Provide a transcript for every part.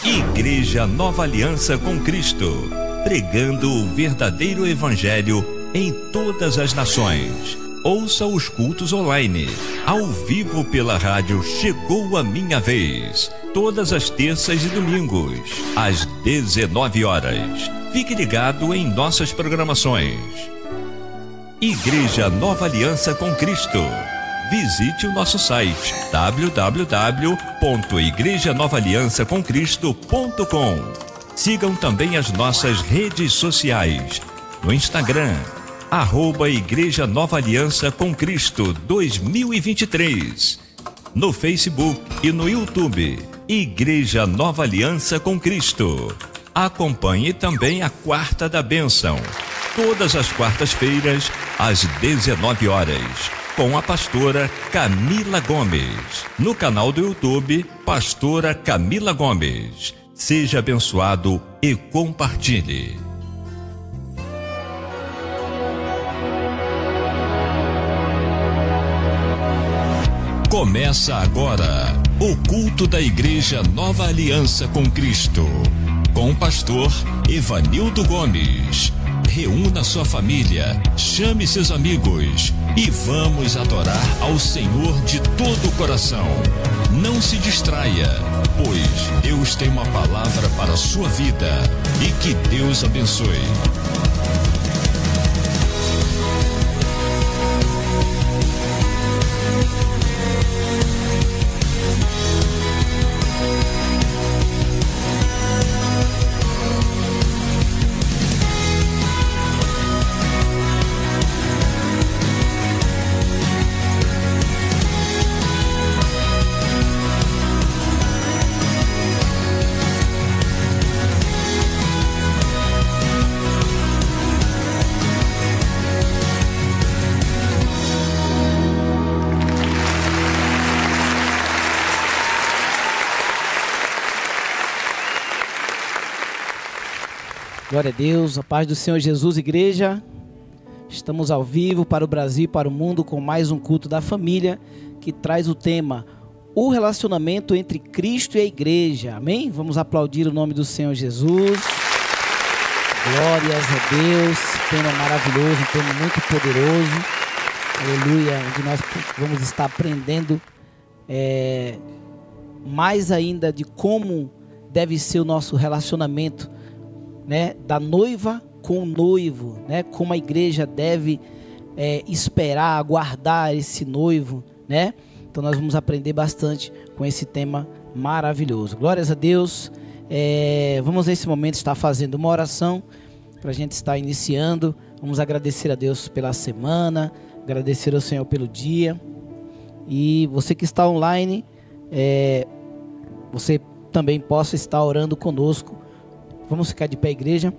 Igreja Nova Aliança com Cristo, pregando o verdadeiro evangelho em todas as nações. Ouça os cultos online, ao vivo pela rádio Chegou a Minha Vez, todas as terças e domingos, às 19 horas. Fique ligado em nossas programações. Igreja Nova Aliança com Cristo. Visite o nosso site www.igrejanovaliançacomcristo.com. Sigam também as nossas redes sociais. No Instagram, @Igreja Nova Aliança com Cristo 2023. No Facebook e no YouTube, Igreja Nova Aliança com Cristo. Acompanhe também a Quarta da Bênção, todas as quartas-feiras, às 19 horas, com a pastora Camila Gomes. No canal do YouTube, Pastora Camila Gomes. Seja abençoado e compartilhe. Começa agora o culto da Igreja Nova Aliança com Cristo, com o pastor Evanildo Gomes. Reúna sua família, chame seus amigos e vamos adorar ao Senhor de todo o coração. Não se distraia, pois Deus tem uma palavra para a sua vida e que Deus abençoe. Glória a Deus, a paz do Senhor Jesus, igreja. Estamos ao vivo para o Brasil e para o mundo com mais um culto da família que traz o tema o relacionamento entre Cristo e a igreja. Amém? Vamos aplaudir o nome do Senhor Jesus. Glórias a Deus, tema maravilhoso, um tema muito poderoso. Aleluia, onde nós vamos estar aprendendo mais ainda de como deve ser o nosso relacionamento, né, da noiva com o noivo, né, como a igreja deve esperar, aguardar esse noivo, né? Então nós vamos aprender bastante com esse tema maravilhoso. Glórias a Deus. Vamos nesse momento estar fazendo uma oração para a gente estar iniciando. Vamos agradecer a Deus pela semana, agradecer ao Senhor pelo dia. E você que está online, você também possa estar orando conosco. Vamos ficar de pé, igreja.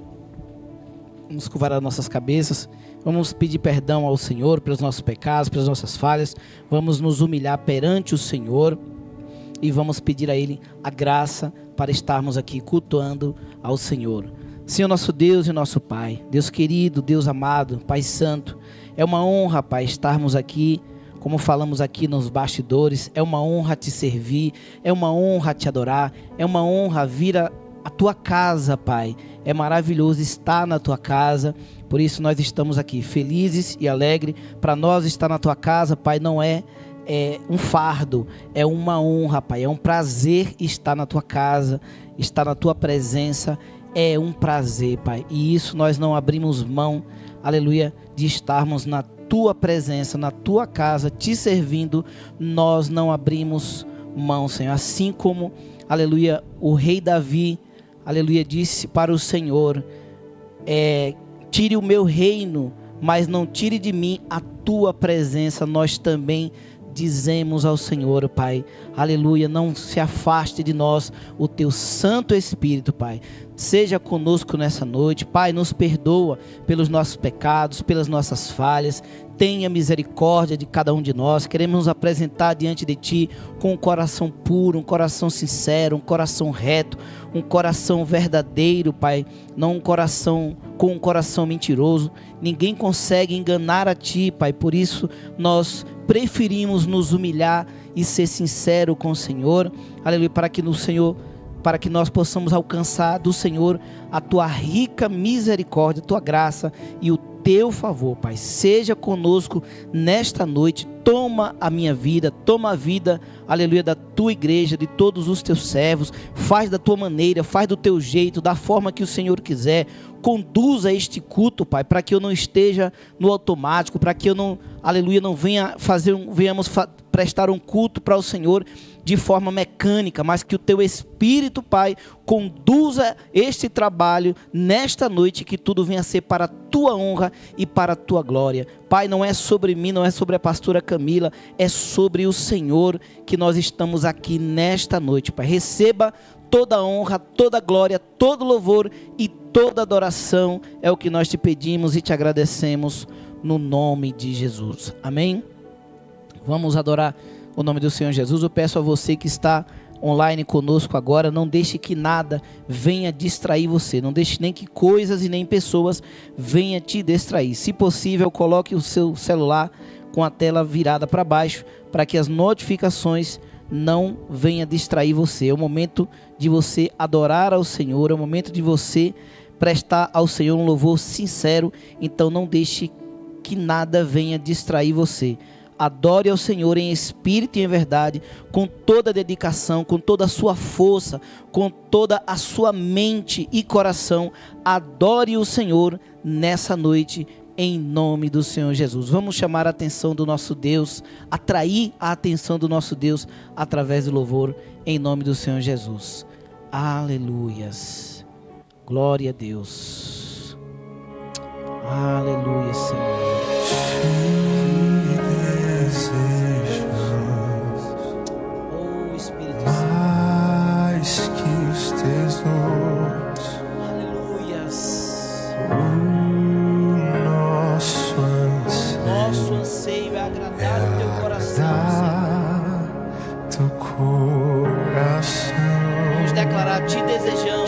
Vamos curvar as nossas cabeças. Vamos pedir perdão ao Senhor pelos nossos pecados, pelas nossas falhas. Vamos nos humilhar perante o Senhor. E vamos pedir a Ele a graça para estarmos aqui cultuando ao Senhor. Senhor nosso Deus e nosso Pai, Deus querido, Deus amado, Pai Santo, é uma honra, Pai, estarmos aqui, como falamos aqui nos bastidores. É uma honra te servir, é uma honra te adorar, é uma honra vir a tua casa, Pai. É maravilhoso estar na tua casa. Por isso nós estamos aqui felizes e alegres. Para nós estar na tua casa, Pai, não é um fardo, é uma honra, Pai. É um prazer estar na tua casa, estar na tua presença. É um prazer, Pai. E isso nós não abrimos mão, aleluia, de estarmos na tua presença, na tua casa, te servindo. Nós não abrimos mão, Senhor. Assim como, aleluia, o rei Davi, aleluia, disse para o Senhor, tire o meu reino, mas não tire de mim a tua presença. Nós também dizemos ao Senhor, Pai, aleluia, não se afaste de nós o teu Santo Espírito, Pai. Seja conosco nessa noite, Pai, nos perdoa pelos nossos pecados, pelas nossas falhas. Tenha misericórdia de cada um de nós. Queremos nos apresentar diante de Ti com um coração puro, um coração sincero, um coração reto, um coração verdadeiro, Pai. Não um coração com um coração mentiroso. Ninguém consegue enganar a Ti, Pai. Por isso nós preferimos nos humilhar e ser sincero com o Senhor. Aleluia, para que no Senhor para que nós possamos alcançar do Senhor a tua rica misericórdia, a tua graça e o teu favor, Pai. Seja conosco nesta noite. Toma a minha vida, toma a vida, aleluia, da tua igreja, de todos os teus servos. Faz da tua maneira, faz do teu jeito, da forma que o Senhor quiser. Conduza este culto, Pai, para que eu não esteja no automático, para que eu não, aleluia, não venhamos prestar um culto para o Senhor de forma mecânica, mas que o teu Espírito, Pai, conduza este trabalho nesta noite, que tudo venha a ser para a tua honra e para a tua glória. Pai, não é sobre mim, não é sobre a pastora Camila, é sobre o Senhor que nós estamos aqui nesta noite, Pai. Receba toda a honra, toda a glória, todo louvor e toda adoração, é o que nós te pedimos e te agradecemos no nome de Jesus. Amém? Vamos adorar o nome do Senhor Jesus. Eu peço a você que está online conosco agora, não deixe que nada venha distrair você, não deixe nem que coisas e nem pessoas venham te distrair. Se possível, coloque o seu celular com a tela virada para baixo, para que as notificações não venham distrair você. É o momento de você adorar ao Senhor, é o momento de você prestar ao Senhor um louvor sincero. Então não deixe que nada venha distrair você. Adore ao Senhor em espírito e em verdade, com toda a dedicação, com toda a sua força, com toda a sua mente e coração. Adore o Senhor nessa noite, em nome do Senhor Jesus. Vamos chamar a atenção do nosso Deus, atrair a atenção do nosso Deus através do louvor, em nome do Senhor Jesus. Aleluias. Glória a Deus. Aleluia, Senhor. Oh, Espírito Santo. Mais que os tesouros. Aleluias. Nosso anseio é agradar o teu coração, teu coração. Vamos declarar: te desejamos.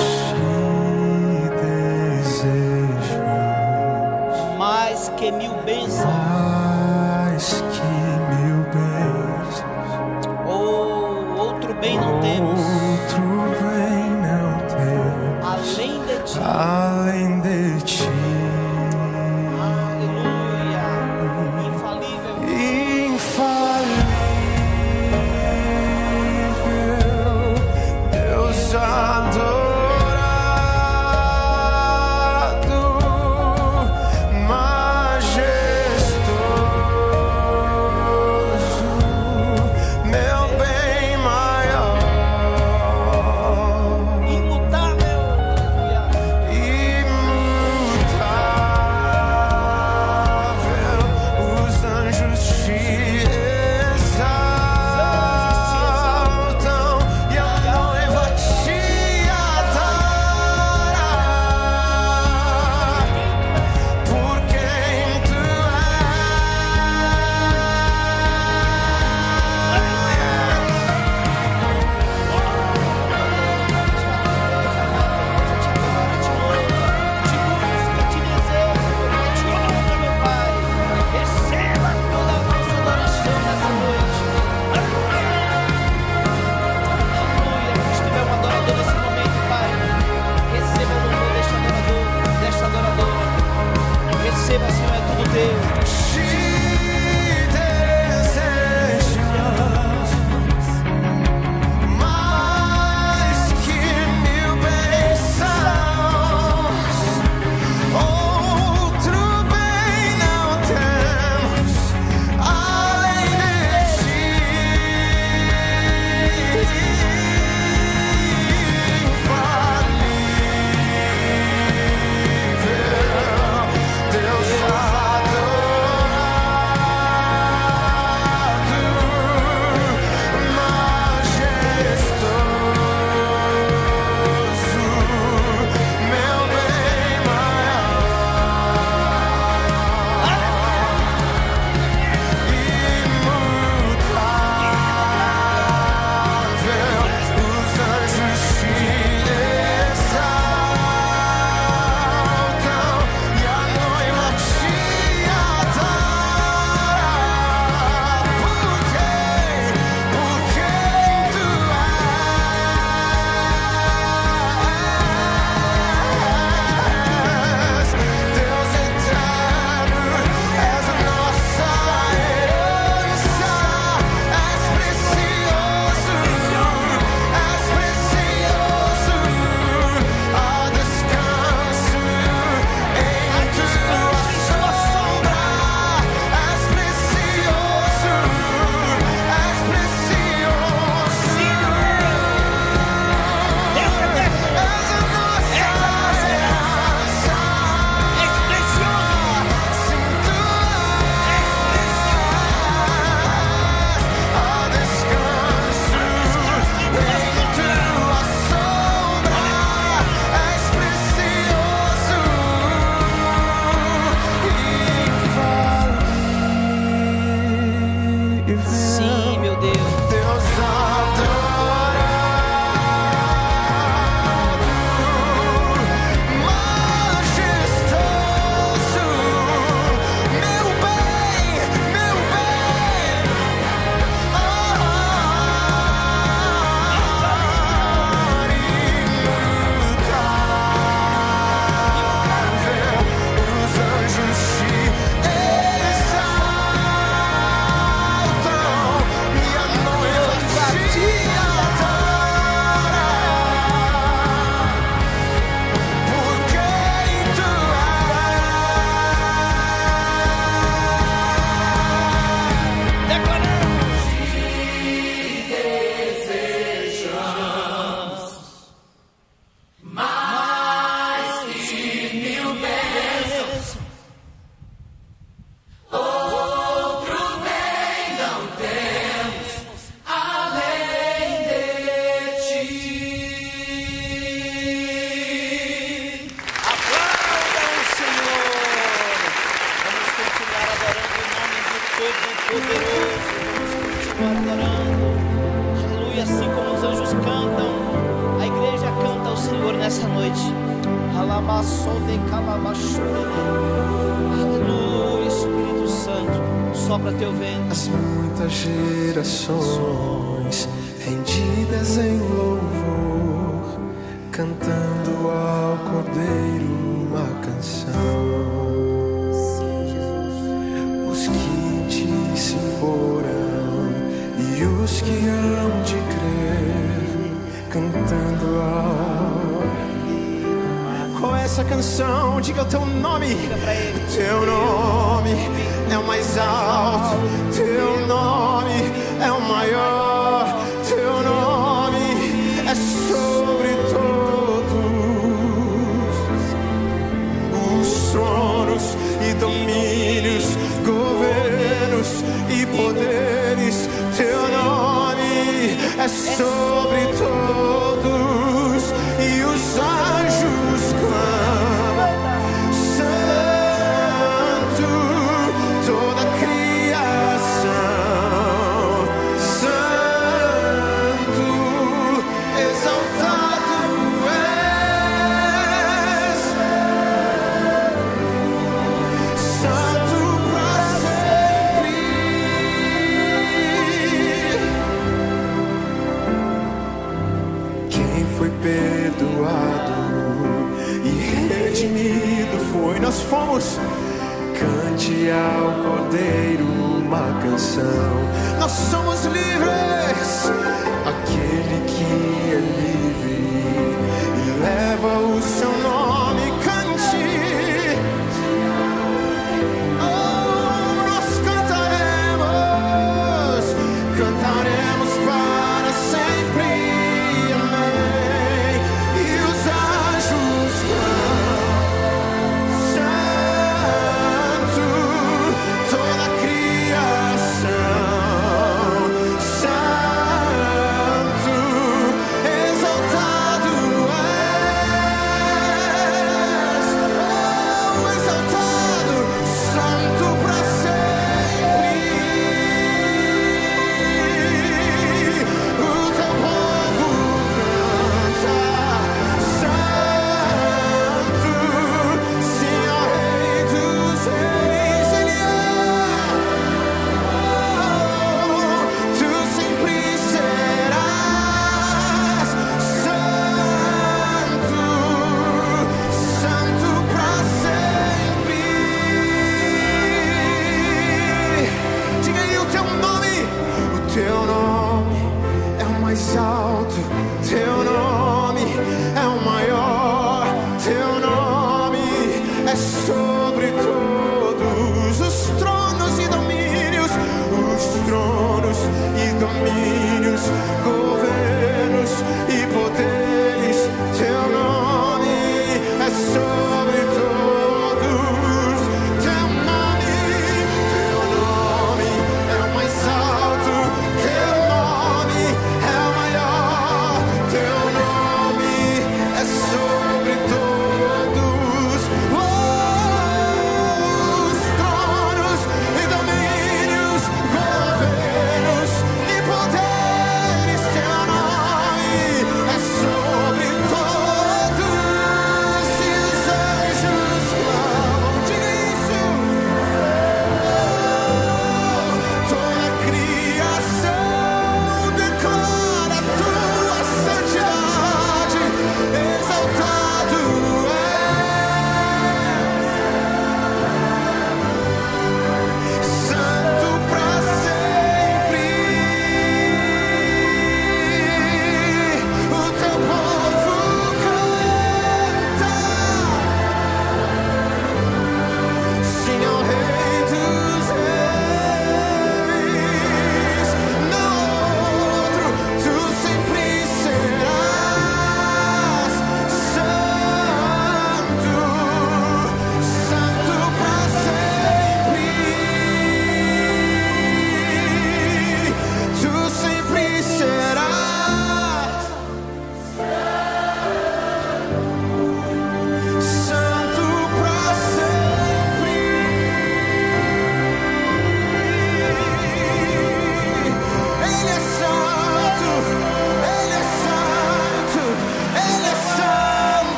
Mais que mil bênçãos. Mais que mil bênçãos. Oh, outro bem não temos. Outro bem não temos. Além de ti. Além de ti. Aleluia. Infalível. Infalível. Deus adorado. anjos cantam, a igreja canta ao Senhor nessa noite. Aleluia, Espírito Santo, sopra teu vento. As muitas gerações rendidas em louvor, cantando ao Cordeiro uma canção. Sim, Jesus. Os que em ti se foram e os que hão de crer, cantando ao... Qual é essa canção? Diga o teu nome. Teu nome é o mais alto, teu nome é o maior, teu nome é sobre todos os tronos e domínios, governos e poderes. Teu nome é sobre todos e os anjos clamam, Santo, toda a criação, Santo, exaltado és, Santo para sempre. Quem foi perdoado e redimido foi, nós fomos. Cante ao Cordeiro uma canção. Nós somos livres. Aquele que é livre e leva o seu nome. Cante. Oh, nós cantaremos, cantaremos para sempre. Amém. E os anjos clamam, Santo, toda a criação, Santo, exaltado és, oh, exaltado, Santo para sempre. O teu povo canta, Santo, sim, ó Rei dos Reis, Ele é. Tu sempre serás Santo, Santo para sempre. Diga aí o teu nome. O teu nome é o mais alto, teu nome é o maior, teu nome é sobre todos os tronos e domínios, governos e poderes. Teu nome é sobre todos. Teu nome é o mais alto, teu nome é o maior, teu nome é sobre todos os tronos e domínios, governos e poderes. Teu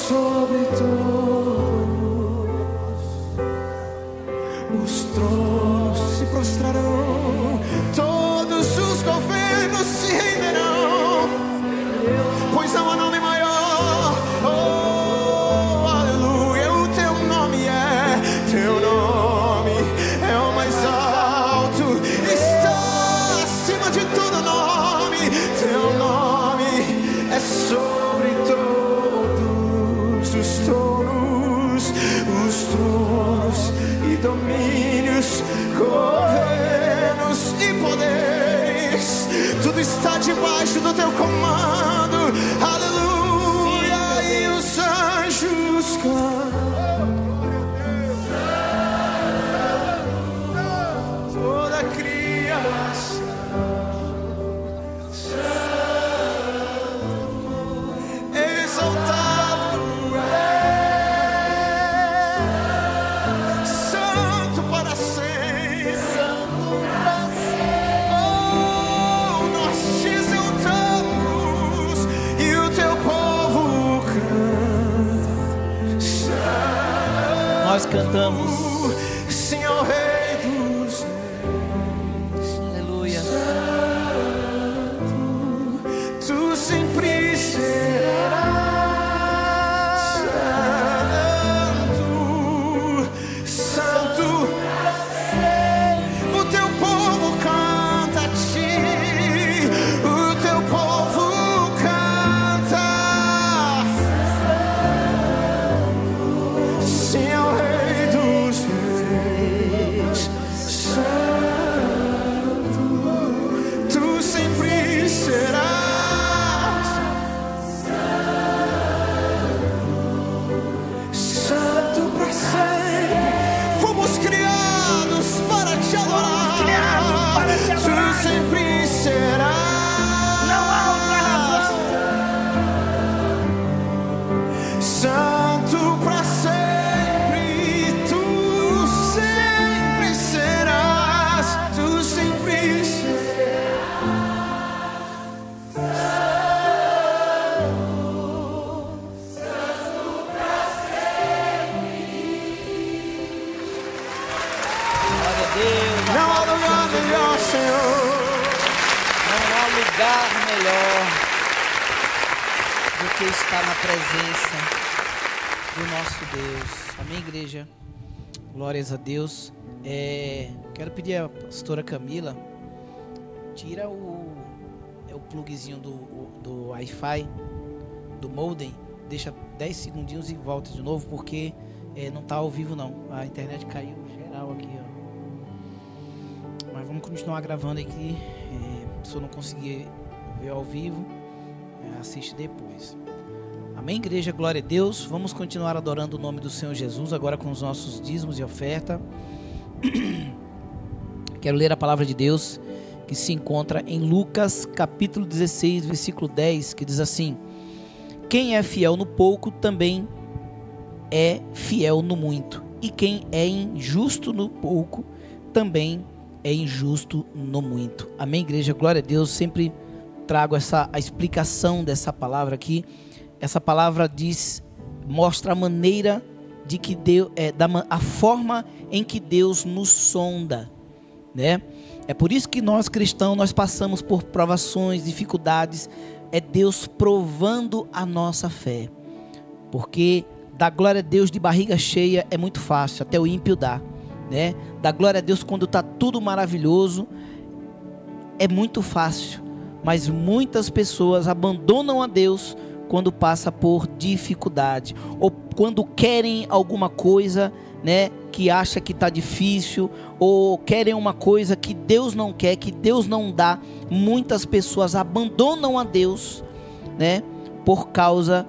sobre todos os tronos se prostrarão, todos os governos se renderão, pois não há nome maior. Oh, aleluia, o teu nome é o mais alto, está acima de todo nome. Teu nome é sobre todos os tronos e domínios, governos e poderes, tudo está debaixo do teu comando. Aleluia. E os anjos cantam, toda a criação exaltado é, santo para sempre. Oh, nós te exaltamos e o teu povo canta. Nós cantamos. Sim, ao Rei dos Reis. Aleluia. Tu sempre serás santo, santo. O teu povo canta a ti, o teu povo canta. Sim, ao Rei dos Reis, santo, tu sempre serás santo para sempre. Fomos criados para te adorar, tu sempre serás. Não há outra razão. Santo para sempre, tu sempre serás, tu sempre Glória a Deus. não há lugar melhor, Senhor. Não há lugar melhor do que estar na presença do nosso Deus. Amém, igreja? Glórias a Deus. Quero pedir à pastora Camila, tira o plugzinho do Wi-Fi, do modem, deixa 10 segundinhos e volta de novo, porque não está ao vivo não. A internet caiu geral aqui, ó. Mas vamos continuar gravando aqui. Se eu não conseguir ver ao vivo, assiste depois. Amém, igreja? Glória a Deus. Vamos continuar adorando o nome do Senhor Jesus, agora com os nossos dízimos e oferta. Quero ler a palavra de Deus que se encontra em Lucas capítulo 16, versículo 10, que diz assim: quem é fiel no pouco também é fiel no muito, e quem é injusto no pouco também é injusto no muito. Amém, igreja? Glória a Deus. Sempre trago a explicação dessa palavra aqui. Essa palavra mostra a maneira de que Deus, a forma em que Deus nos sonda, né? É por isso que nós cristãos, nós passamos por provações, dificuldades. É Deus provando a nossa fé, porque dar glória a Deus de barriga cheia é muito fácil, até o ímpio dá, né? Dar glória a Deus quando está tudo maravilhoso é muito fácil, mas muitas pessoas abandonam a Deus quando passa por dificuldade, ou quando querem alguma coisa, né, que acha que está difícil, ou querem uma coisa que Deus não quer, que Deus não dá. Muitas pessoas abandonam a Deus, né, por causa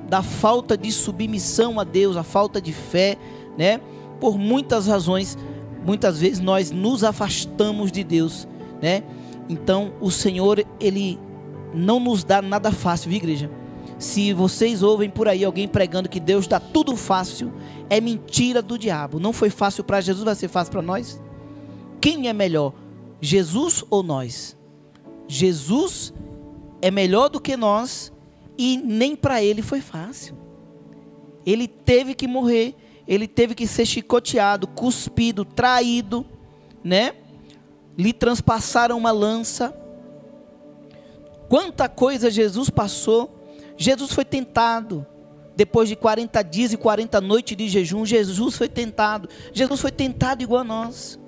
da falta de submissão a Deus, a falta de fé, né, por muitas razões. Muitas vezes nós nos afastamos de Deus, né? Então o Senhor, Ele não nos dá nada fácil, viu, igreja? Se vocês ouvem por aí alguém pregando que Deus dá tudo fácil, é mentira do diabo. Não foi fácil para Jesus, vai ser fácil para nós? Quem é melhor, Jesus ou nós? Jesus é melhor do que nós E nem para ele foi fácil. Ele teve que morrer, ele teve que ser chicoteado, cuspido, traído, né? Lhe transpassaram uma lança. Quanta coisa Jesus passou. Jesus foi tentado. Depois de 40 dias e 40 noites de jejum, Jesus foi tentado. Jesus foi tentado igual a nós.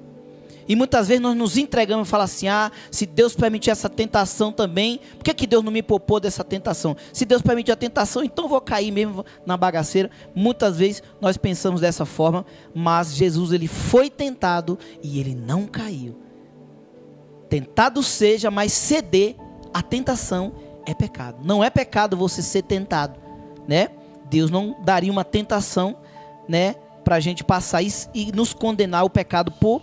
E muitas vezes nós nos entregamos e falamos assim: se Deus permitir essa tentação também, por que Deus não me poupou dessa tentação? Se Deus permitir a tentação, então eu vou cair mesmo na bagaceira. Muitas vezes nós pensamos dessa forma, mas Jesus, ele foi tentado e ele não caiu. Tentado seja, mas ceder à tentação é pecado. Não é pecado você ser tentado, né? Deus não daria uma tentação, né, para a gente passar e nos condenar o pecado por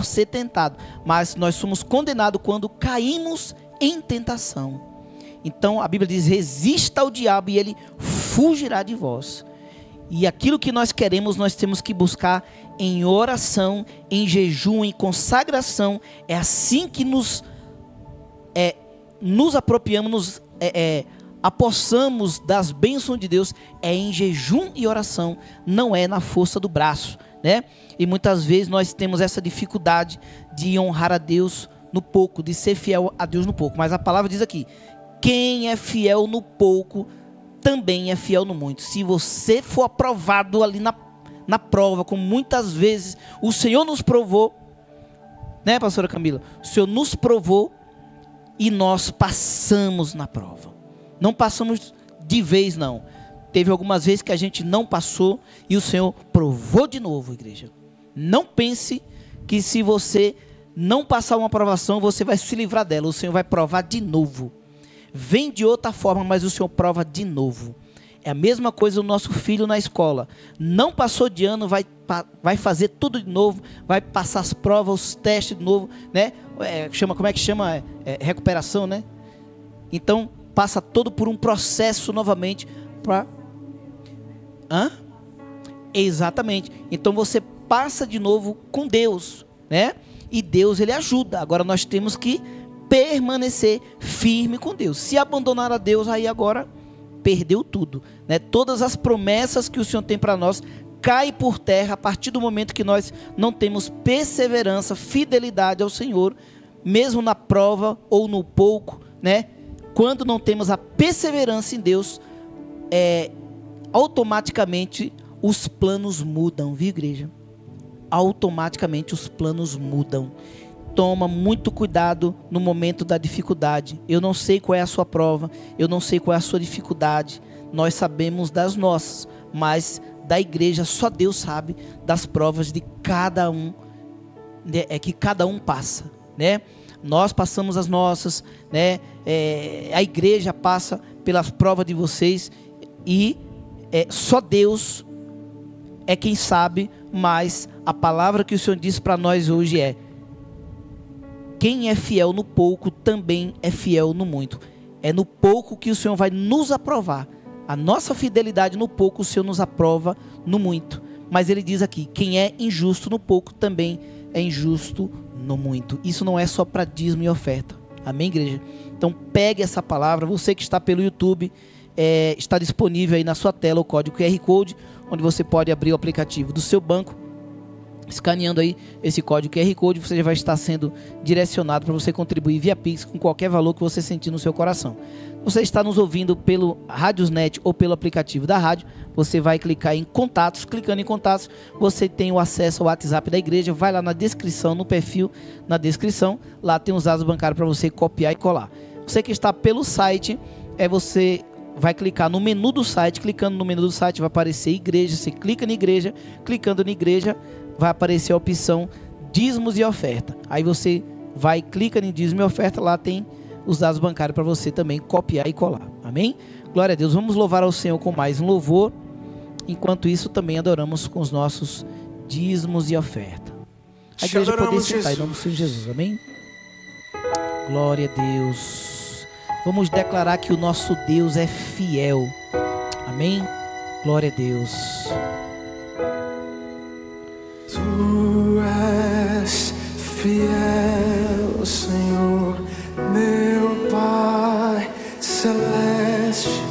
ser tentado. Mas nós somos condenados quando caímos em tentação. Então a Bíblia diz: resista ao diabo e ele fugirá de vós. E aquilo que nós queremos, nós temos que buscar em oração, em jejum, em consagração. É assim que nos apropriamos, apossamos das bênçãos de Deus, é em jejum e oração, não é na força do braço, né? E muitas vezes nós temos essa dificuldade de honrar a Deus no pouco, de ser fiel a Deus no pouco. Mas a palavra diz aqui: quem é fiel no pouco, também é fiel no muito. Se você for aprovado ali na prova, como muitas vezes o Senhor nos provou, né, pastora Camila? O Senhor nos provou e nós passamos na prova. Não passamos de vez, não. Teve algumas vezes que a gente não passou e o Senhor provou de novo, igreja. Não pense que se você não passar uma provação, você vai se livrar dela. O Senhor vai provar de novo. Vem de outra forma, mas o Senhor prova de novo. É a mesma coisa o nosso filho na escola. Não passou de ano, vai fazer tudo de novo, vai passar as provas, os testes de novo, né? Como é que chama? Recuperação, né? Então, passa todo por um processo novamente para... Exatamente. Então você passa de novo com Deus, né? E Deus, ele ajuda. Agora nós temos que permanecer firme com Deus. Se abandonar a Deus, aí agora perdeu tudo, né? Todas as promessas que o Senhor tem para nós caem por terra a partir do momento que nós não temos perseverança, fidelidade ao Senhor, mesmo na prova ou no pouco, né? Quando não temos a perseverança em Deus, automaticamente os planos mudam, viu, igreja? Automaticamente os planos mudam. Toma muito cuidado no momento da dificuldade. Eu não sei qual é a sua prova, eu não sei qual é a sua dificuldade. Nós sabemos das nossas, mas da igreja só Deus sabe das provas de cada um, né? Que cada um passa, né? Nós passamos as nossas, né? A igreja passa pelas provas de vocês e só Deus é quem sabe. Mas a palavra que o Senhor disse para nós hoje é: quem é fiel no pouco também é fiel no muito. É no pouco que o Senhor vai nos aprovar. A nossa fidelidade no pouco, o Senhor nos aprova no muito. Mas ele diz aqui: quem é injusto no pouco também é injusto no muito. Isso não é só para dízimo e oferta. Amém, igreja? Então pegue essa palavra. Você que está pelo YouTube, está disponível aí na sua tela o código QR Code, onde você pode abrir o aplicativo do seu banco. Escaneando aí esse código QR Code, você já vai estar sendo direcionado para você contribuir via Pix com qualquer valor que você sentir no seu coração. Você está nos ouvindo pelo Radiosnet ou pelo aplicativo da rádio, você vai clicar em contatos. Clicando em contatos, você tem o acesso ao WhatsApp da igreja. Vai lá na descrição, no perfil, na descrição, lá tem os dados bancários para você copiar e colar. Você que está pelo site, você vai clicar no menu do site. Clicando no menu do site vai aparecer igreja. Você clica na igreja, clicando na igreja vai aparecer a opção dízimos e oferta. Aí você vai, clica em dízimo e oferta, lá tem os dados bancários para você também copiar e colar. Amém? Glória a Deus. Vamos louvar ao Senhor com mais um louvor. Enquanto isso, também adoramos com os nossos dízimos e oferta. A igreja poder sentar em nome do Senhor Jesus. Amém? Glória a Deus. Vamos declarar que o nosso Deus é fiel. Amém? Glória a Deus. Tu és fiel, Senhor, meu Pai celeste.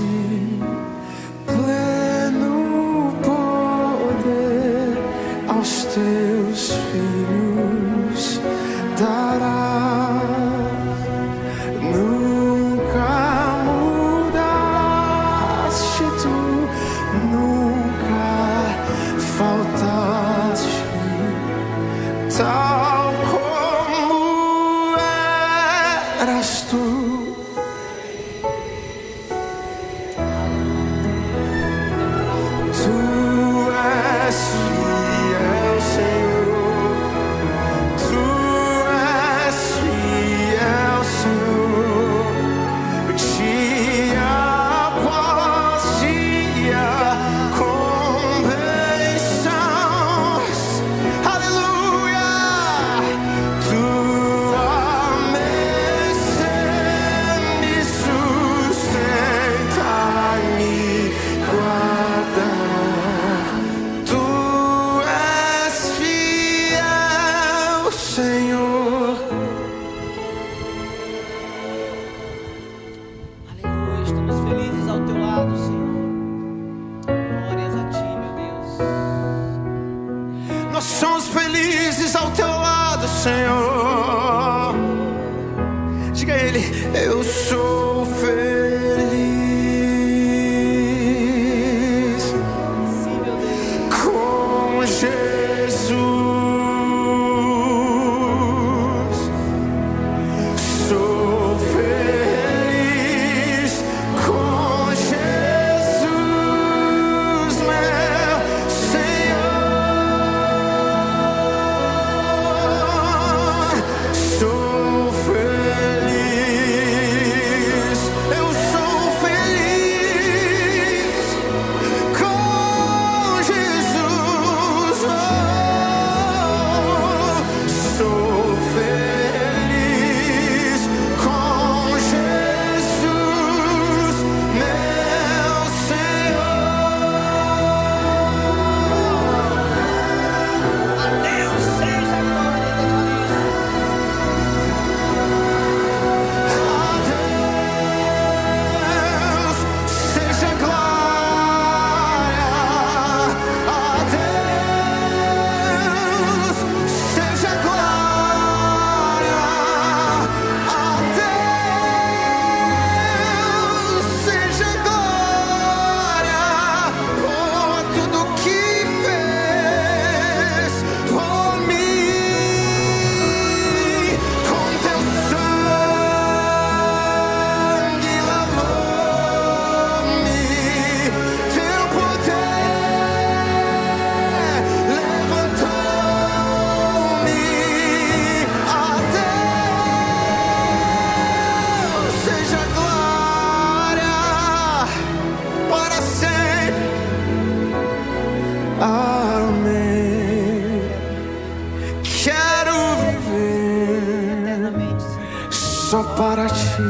para ti,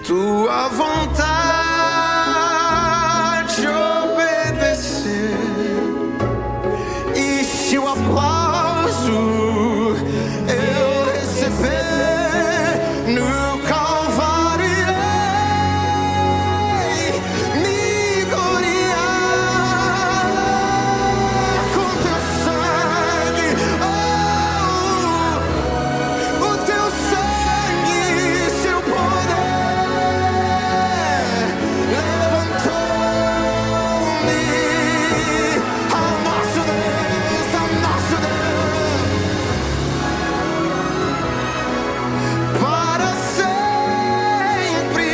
tua vontade obedecer, e se o aplauso eu receber no Calvário, me gloriar com teu sangue. O teu sangue, seu poder levantou-me ao nosso Deus, ao nosso Deus, para sempre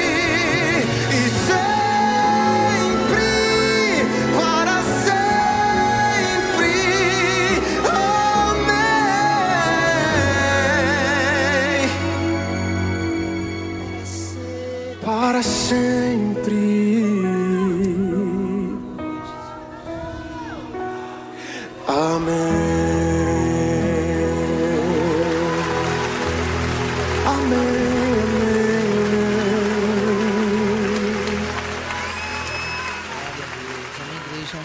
e sempre, para sempre. Amém. Para sempre. Amém. Amém. Glória a Deus. Amém, igreja.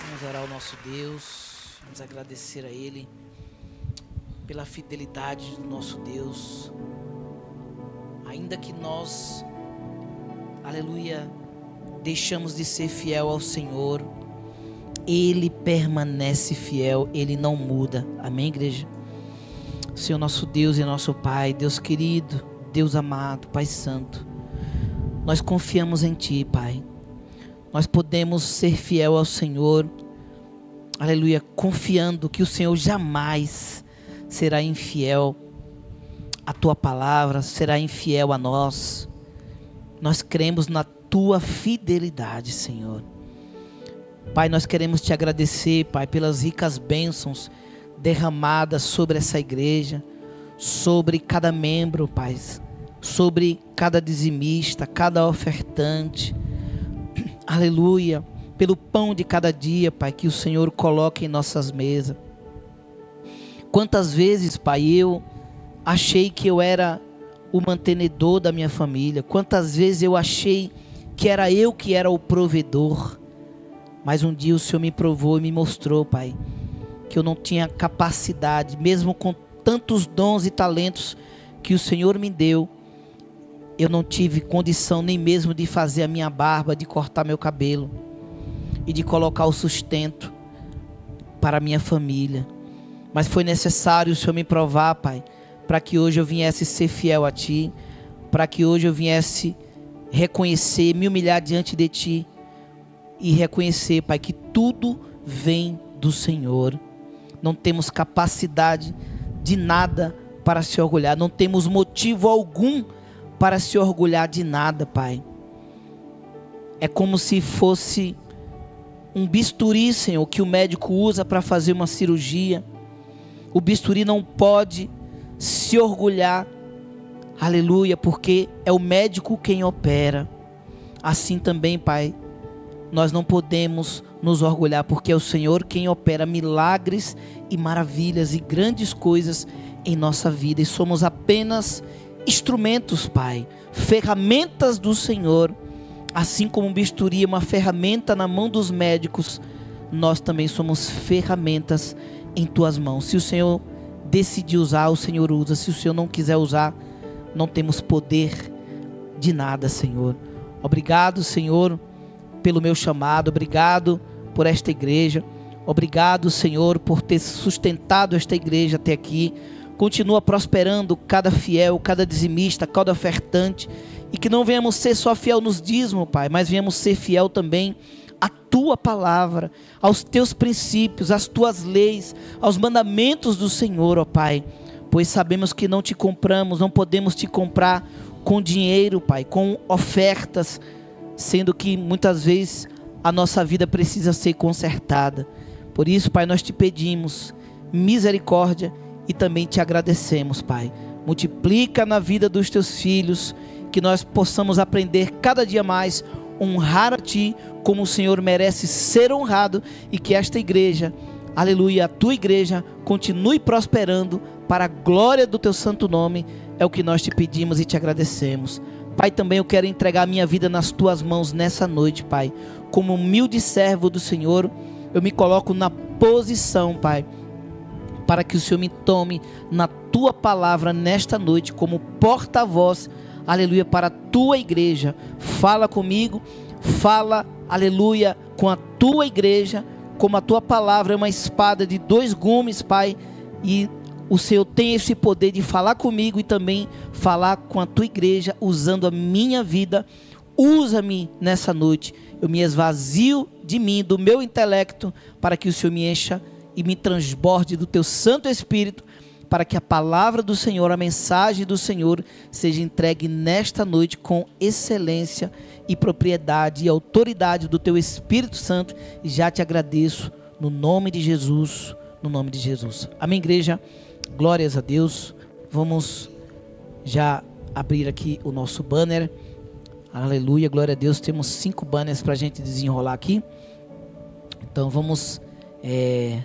Vamos orar ao nosso Deus. Vamos agradecer a Ele pela fidelidade do nosso Deus. Ainda que nós, aleluia, deixamos de ser fiel ao Senhor, Ele permanece fiel, Ele não muda. Amém, igreja? Senhor nosso Deus e nosso Pai, Deus querido, Deus amado, Pai santo, nós confiamos em Ti, Pai. Nós podemos ser fiel ao Senhor, aleluia, confiando que o Senhor jamais será infiel à Tua palavra, será infiel a nós. Nós cremos na Tua fidelidade, Senhor. Pai, nós queremos Te agradecer, Pai, pelas ricas bênçãos derramadas sobre essa igreja, sobre cada membro, Pai, sobre cada dizimista, cada ofertante. Aleluia, pelo pão de cada dia, Pai, que o Senhor coloca em nossas mesas. Quantas vezes, Pai, eu achei que eu era o mantenedor da minha família. Quantas vezes eu achei que era eu que era o provedor. Mas um dia o Senhor me provou e me mostrou, Pai, que eu não tinha capacidade, mesmo com tantos dons e talentos que o Senhor me deu, eu não tive condição nem mesmo de fazer a minha barba, de cortar meu cabelo e de colocar o sustento para a minha família. Mas foi necessário o Senhor me provar, Pai, para que hoje eu viesse ser fiel a Ti, para que hoje eu viesse reconhecer, me humilhar diante de Ti e reconhecer, Pai, que tudo vem do Senhor. Não temos capacidade de nada para se orgulhar, não temos motivo algum para se orgulhar de nada, Pai. É como se fosse um bisturi, Senhor, que o médico usa para fazer uma cirurgia. O bisturi não pode se orgulhar, aleluia, porque é o médico quem opera. Assim também, Pai, nós não podemos nos orgulhar, porque é o Senhor quem opera milagres e maravilhas e grandes coisas em nossa vida, e somos apenas instrumentos, Pai, ferramentas do Senhor. Assim como um bisturi é uma ferramenta na mão dos médicos, nós também somos ferramentas em Tuas mãos. Se o Senhor decidir usar, o Senhor usa. Se o Senhor não quiser usar, não temos poder de nada, Senhor. Obrigado, Senhor, pelo meu chamado. Obrigado por esta igreja. Obrigado, Senhor, por ter sustentado esta igreja até aqui. Continua prosperando cada fiel, cada dizimista, cada ofertante. E que não venhamos ser só fiel nos dízimos, Pai, mas venhamos ser fiel também à Tua palavra, aos Teus princípios, às Tuas leis, aos mandamentos do Senhor, ó Pai. Pois sabemos que não Te compramos, não podemos Te comprar com dinheiro, Pai, com ofertas, sendo que muitas vezes a nossa vida precisa ser consertada. Por isso, Pai, nós Te pedimos misericórdia e também Te agradecemos, Pai. Multiplica na vida dos Teus filhos, que nós possamos aprender cada dia mais, honrar a Ti como o Senhor merece ser honrado, e que esta igreja, aleluia, a Tua igreja, continue prosperando para a glória do Teu santo nome, É o que nós te pedimos e te agradecemos. Pai, também eu quero entregar a minha vida nas tuas mãos nessa noite, Pai. Como humilde servo do Senhor, eu me coloco na posição, Pai, para que o Senhor me tome na tua palavra nesta noite como porta-voz, aleluia, para a tua igreja. Fala comigo, fala, aleluia, com a tua igreja, como a tua palavra é uma espada de 2 gumes, Pai, e o Senhor tem esse poder de falar comigo e também falar com a tua igreja, usando a minha vida. Usa-me nessa noite. Eu me esvazio de mim, do meu intelecto, para que o Senhor me encha e me transborde do teu Santo Espírito, para que a palavra do Senhor, a mensagem do Senhor, seja entregue nesta noite com excelência e propriedade e autoridade do teu Espírito Santo. E já te agradeço no nome de Jesus, no nome de Jesus. Amém, igreja? Glórias a Deus. Vamos já abrir aqui o nosso banner. Aleluia, glória a Deus. Temos 5 banners para a gente desenrolar aqui. Então vamos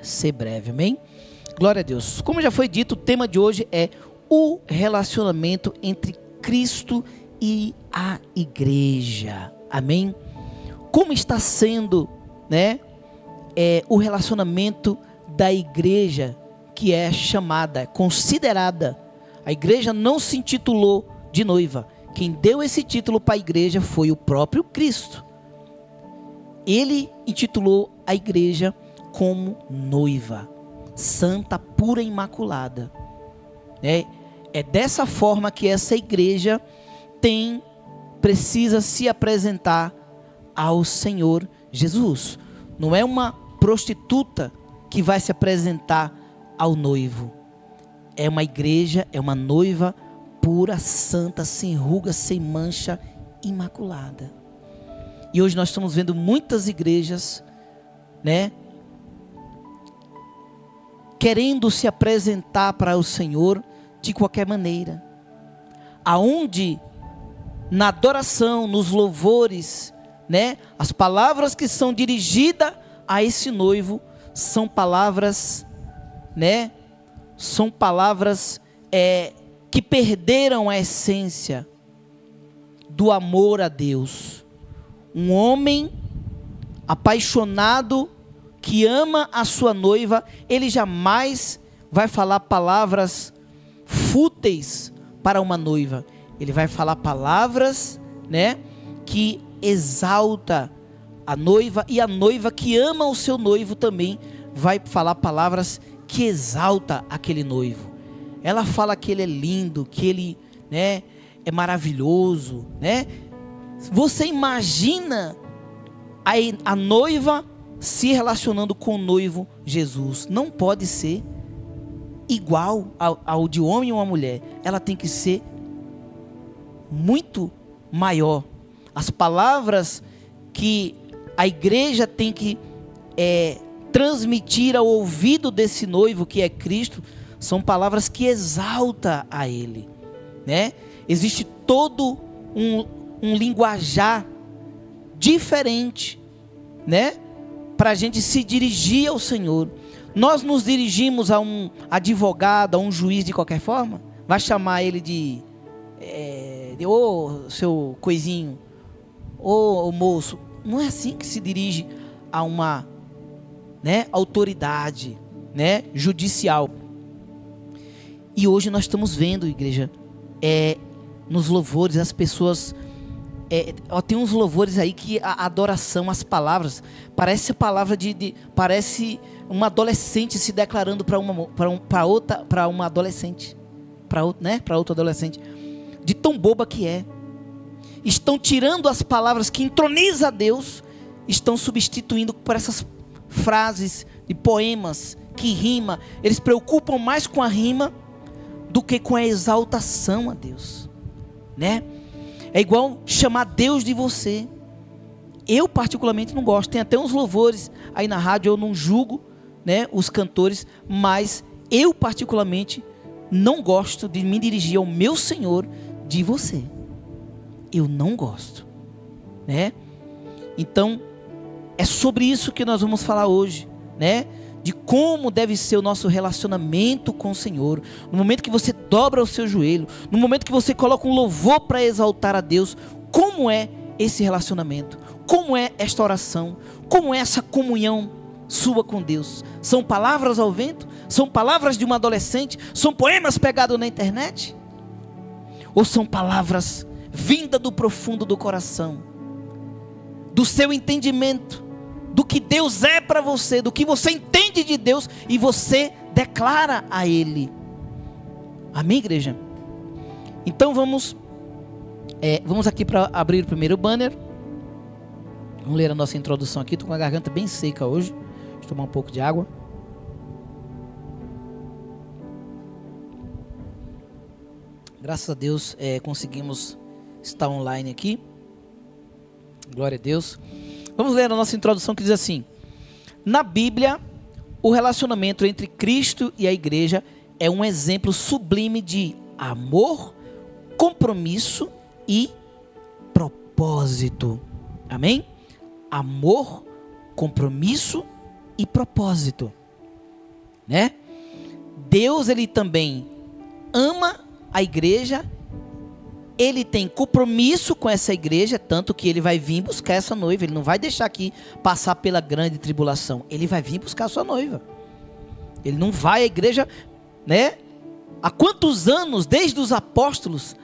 ser breve, amém? Glória a Deus. Como já foi dito, o tema de hoje é o relacionamento entre Cristo e a igreja. Amém? Como está sendo, né, o relacionamento da igreja que é chamada, considerada? A igreja não se intitulou de noiva. Quem deu esse título para a igreja foi o próprio Cristo. Ele intitulou a igreja como noiva, santa, pura e imaculada. É dessa forma que essa igreja precisa se apresentar ao Senhor Jesus. Não é uma prostituta que vai se apresentar ao noivo. É uma igreja, é uma noiva pura, santa, sem ruga, sem mancha, imaculada. E hoje nós estamos vendo muitas igrejas, né, querendo se apresentar para o Senhor de qualquer maneira. Aonde na adoração, nos louvores, né, as palavras que são dirigidas a esse noivo são palavras, né, são palavras que perderam a essência do amor a Deus. Um homem apaixonado que ama a sua noiva, ele jamais vai falar palavras fúteis para uma noiva. Ele vai falar palavras, né, que exalta a noiva, e a noiva que ama o seu noivo também vai falar palavras que exalta aquele noivo. Ela fala que ele é lindo, que ele, né, é maravilhoso, né? Você imagina a noiva se relacionando com o noivo Jesus? Não pode ser igual ao de homem ou uma mulher. Ela tem que ser muito maior. As palavras que a igreja tem que transmitir ao ouvido desse noivo, que é Cristo, são palavras que exaltam a Ele, né? Existe todo um linguajar diferente, né, para a gente se dirigir ao Senhor. Nós nos dirigimos a um advogado, a um juiz de qualquer forma? Vai chamar ele de ô seu coisinho, ô moço. Não é assim que se dirige a uma, né, autoridade, né, judicial. E hoje nós estamos vendo, igreja, nos louvores, as pessoas, tem uns louvores aí que a adoração, as palavras, parece a palavra parece uma adolescente se declarando para uma adolescente, para outro adolescente, de tão boba que é. Estão tirando as palavras que entronizam a Deus, estão substituindo por essas frases de poemas que rima. Eles preocupam mais com a rima do que com a exaltação a Deus, né? É igual chamar Deus de você. Eu particularmente não gosto. Tem até uns louvores aí na rádio, eu não julgo, né, os cantores, mas eu particularmente não gosto de me dirigir ao meu Senhor de você. Eu não gosto, né? Então é sobre isso que nós vamos falar hoje, né? de como deve ser o nosso relacionamento com o Senhor. No momento que você dobra o seu joelho, no momento que você coloca um louvor para exaltar a Deus, como é esse relacionamento? Como é esta oração? Como é essa comunhão sua com Deus? São palavras ao vento? São palavras de uma adolescente? São poemas pegados na internet? Ou são palavras vindas do profundo do coração, do seu entendimento, do que Deus é para você, do que você entende de Deus e você declara a Ele? Amém, igreja? Então vamos aqui para abrir o primeiro banner. Vamos ler a nossa introdução aqui. Estou com a garganta bem seca hoje. Deixa eu tomar um pouco de água. Graças a Deus conseguimos estar online aqui. Glória a Deus. Vamos ler a nossa introdução que diz assim: na Bíblia, o relacionamento entre Cristo e a igreja é um exemplo sublime de amor, compromisso e propósito. Amém? Amor, compromisso e propósito, né? Deus, ele também ama a igreja. Ele tem compromisso com essa igreja, tanto que ele vai vir buscar essa noiva. Ele não vai deixar aqui passar pela grande tribulação. Ele vai vir buscar a sua noiva. Ele não vai, a igreja, né? Há quantos anos, desde os apóstolos,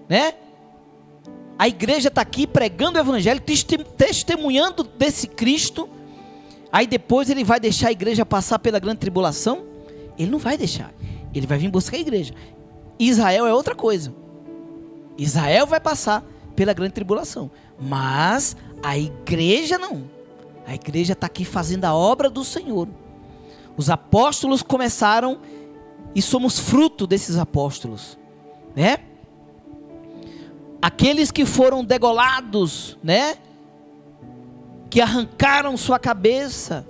né? A igreja está aqui pregando o evangelho, testemunhando desse Cristo. Aí depois ele vai deixar a igreja passar pela grande tribulação? Ele não vai deixar. Ele vai vir buscar a igreja. Israel é outra coisa. Israel vai passar pela grande tribulação, mas a igreja não. A igreja está aqui fazendo a obra do Senhor. Os apóstolos começaram e somos fruto desses apóstolos, né? Aqueles que foram degolados, né? Que arrancaram sua cabeça,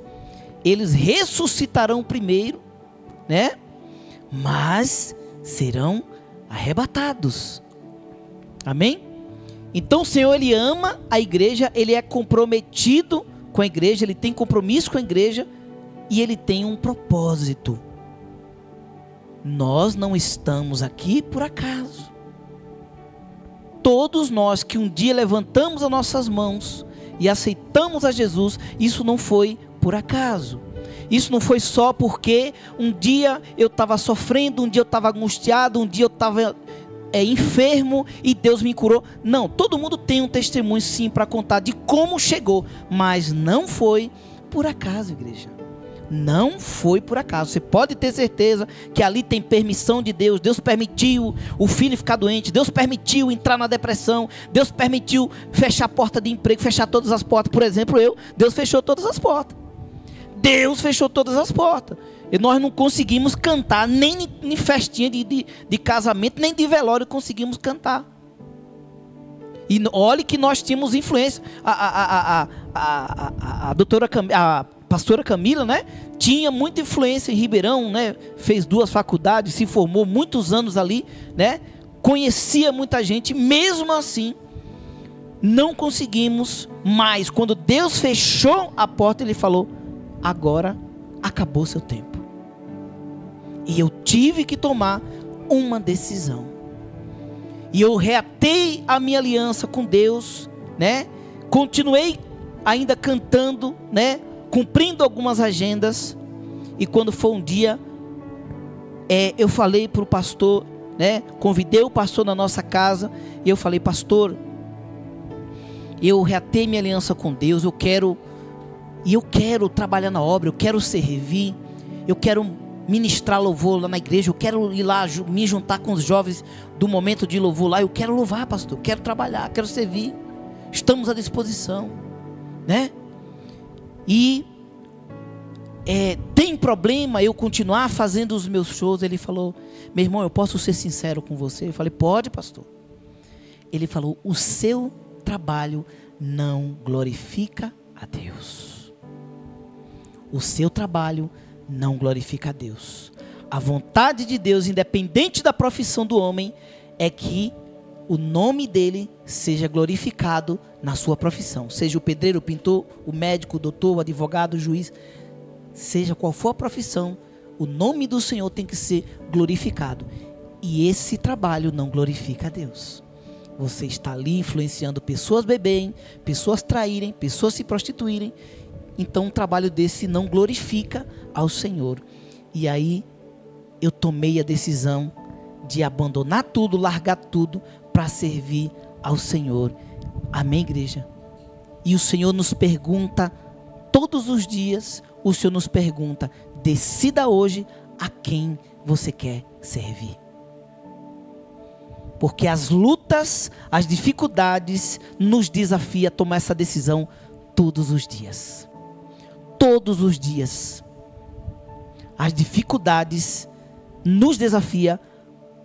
eles ressuscitarão primeiro, né? Mas serão arrebatados. Amém? Então o Senhor, ele ama a igreja, ele é comprometido com a igreja, ele tem compromisso com a igreja e ele tem um propósito. Nós não estamos aqui por acaso. Todos nós que um dia levantamos as nossas mãos e aceitamos a Jesus, isso não foi por acaso. Isso não foi só porque um dia eu estava sofrendo, um dia eu estava angustiado, um dia eu estava enfermo e Deus me curou. Não, todo mundo tem um testemunho sim para contar de como chegou, mas não foi por acaso, igreja. Não foi por acaso. Você pode ter certeza que ali tem permissão de Deus. Deus permitiu o filho ficar doente, Deus permitiu entrar na depressão, Deus permitiu fechar a porta de emprego, fechar todas as portas. Por exemplo, Deus fechou todas as portas. Deus fechou todas as portas. E nós não conseguimos cantar, nem em festinha de casamento, nem de velório conseguimos cantar. E olhe que nós tínhamos influência. A pastora Camila, né? Tinha muita influência em Ribeirão, né? Fez 2 faculdades, se formou muitos anos ali, né? Conhecia muita gente, mesmo assim, não conseguimos mais. Quando Deus fechou a porta, Ele falou: agora acabou seu tempo. E eu tive que tomar uma decisão. E eu reatei a minha aliança com Deus, né? Continuei ainda cantando, né? Cumprindo algumas agendas. E quando foi um dia, eu falei para o pastor, né? Convidei o pastor na nossa casa. E eu falei: pastor, eu reatei minha aliança com Deus. Eu quero trabalhar na obra, eu quero servir, eu quero ministrar louvor lá na igreja, eu quero ir lá me juntar com os jovens do momento de louvor lá. Eu quero louvar, pastor, quero trabalhar, quero servir. Estamos à disposição, né? E tem problema eu continuar fazendo os meus shows? Ele falou: meu irmão, eu posso ser sincero com você? Eu falei: pode, pastor. Ele falou: o seu trabalho não glorifica a Deus. O seu trabalho não glorifica a Deus. A vontade de Deus, independente da profissão do homem, é que o nome dele seja glorificado na sua profissão. Seja o pedreiro, o pintor, o médico, o doutor, o advogado, o juiz. seja qual for a profissão, o nome do Senhor tem que ser glorificado. E esse trabalho não glorifica a Deus. Você está ali influenciando pessoas a beberem, pessoas traírem, pessoas se prostituírem. Então um trabalho desse não glorifica ao Senhor. E aí eu tomei a decisão de abandonar tudo, largar tudo para servir ao Senhor. Amém, igreja? E o Senhor nos pergunta todos os dias, o Senhor nos pergunta: decida hoje a quem você quer servir. Porque as lutas, as dificuldades nos desafiam a tomar essa decisão todos os dias. Todos os dias. As dificuldades nos desafiam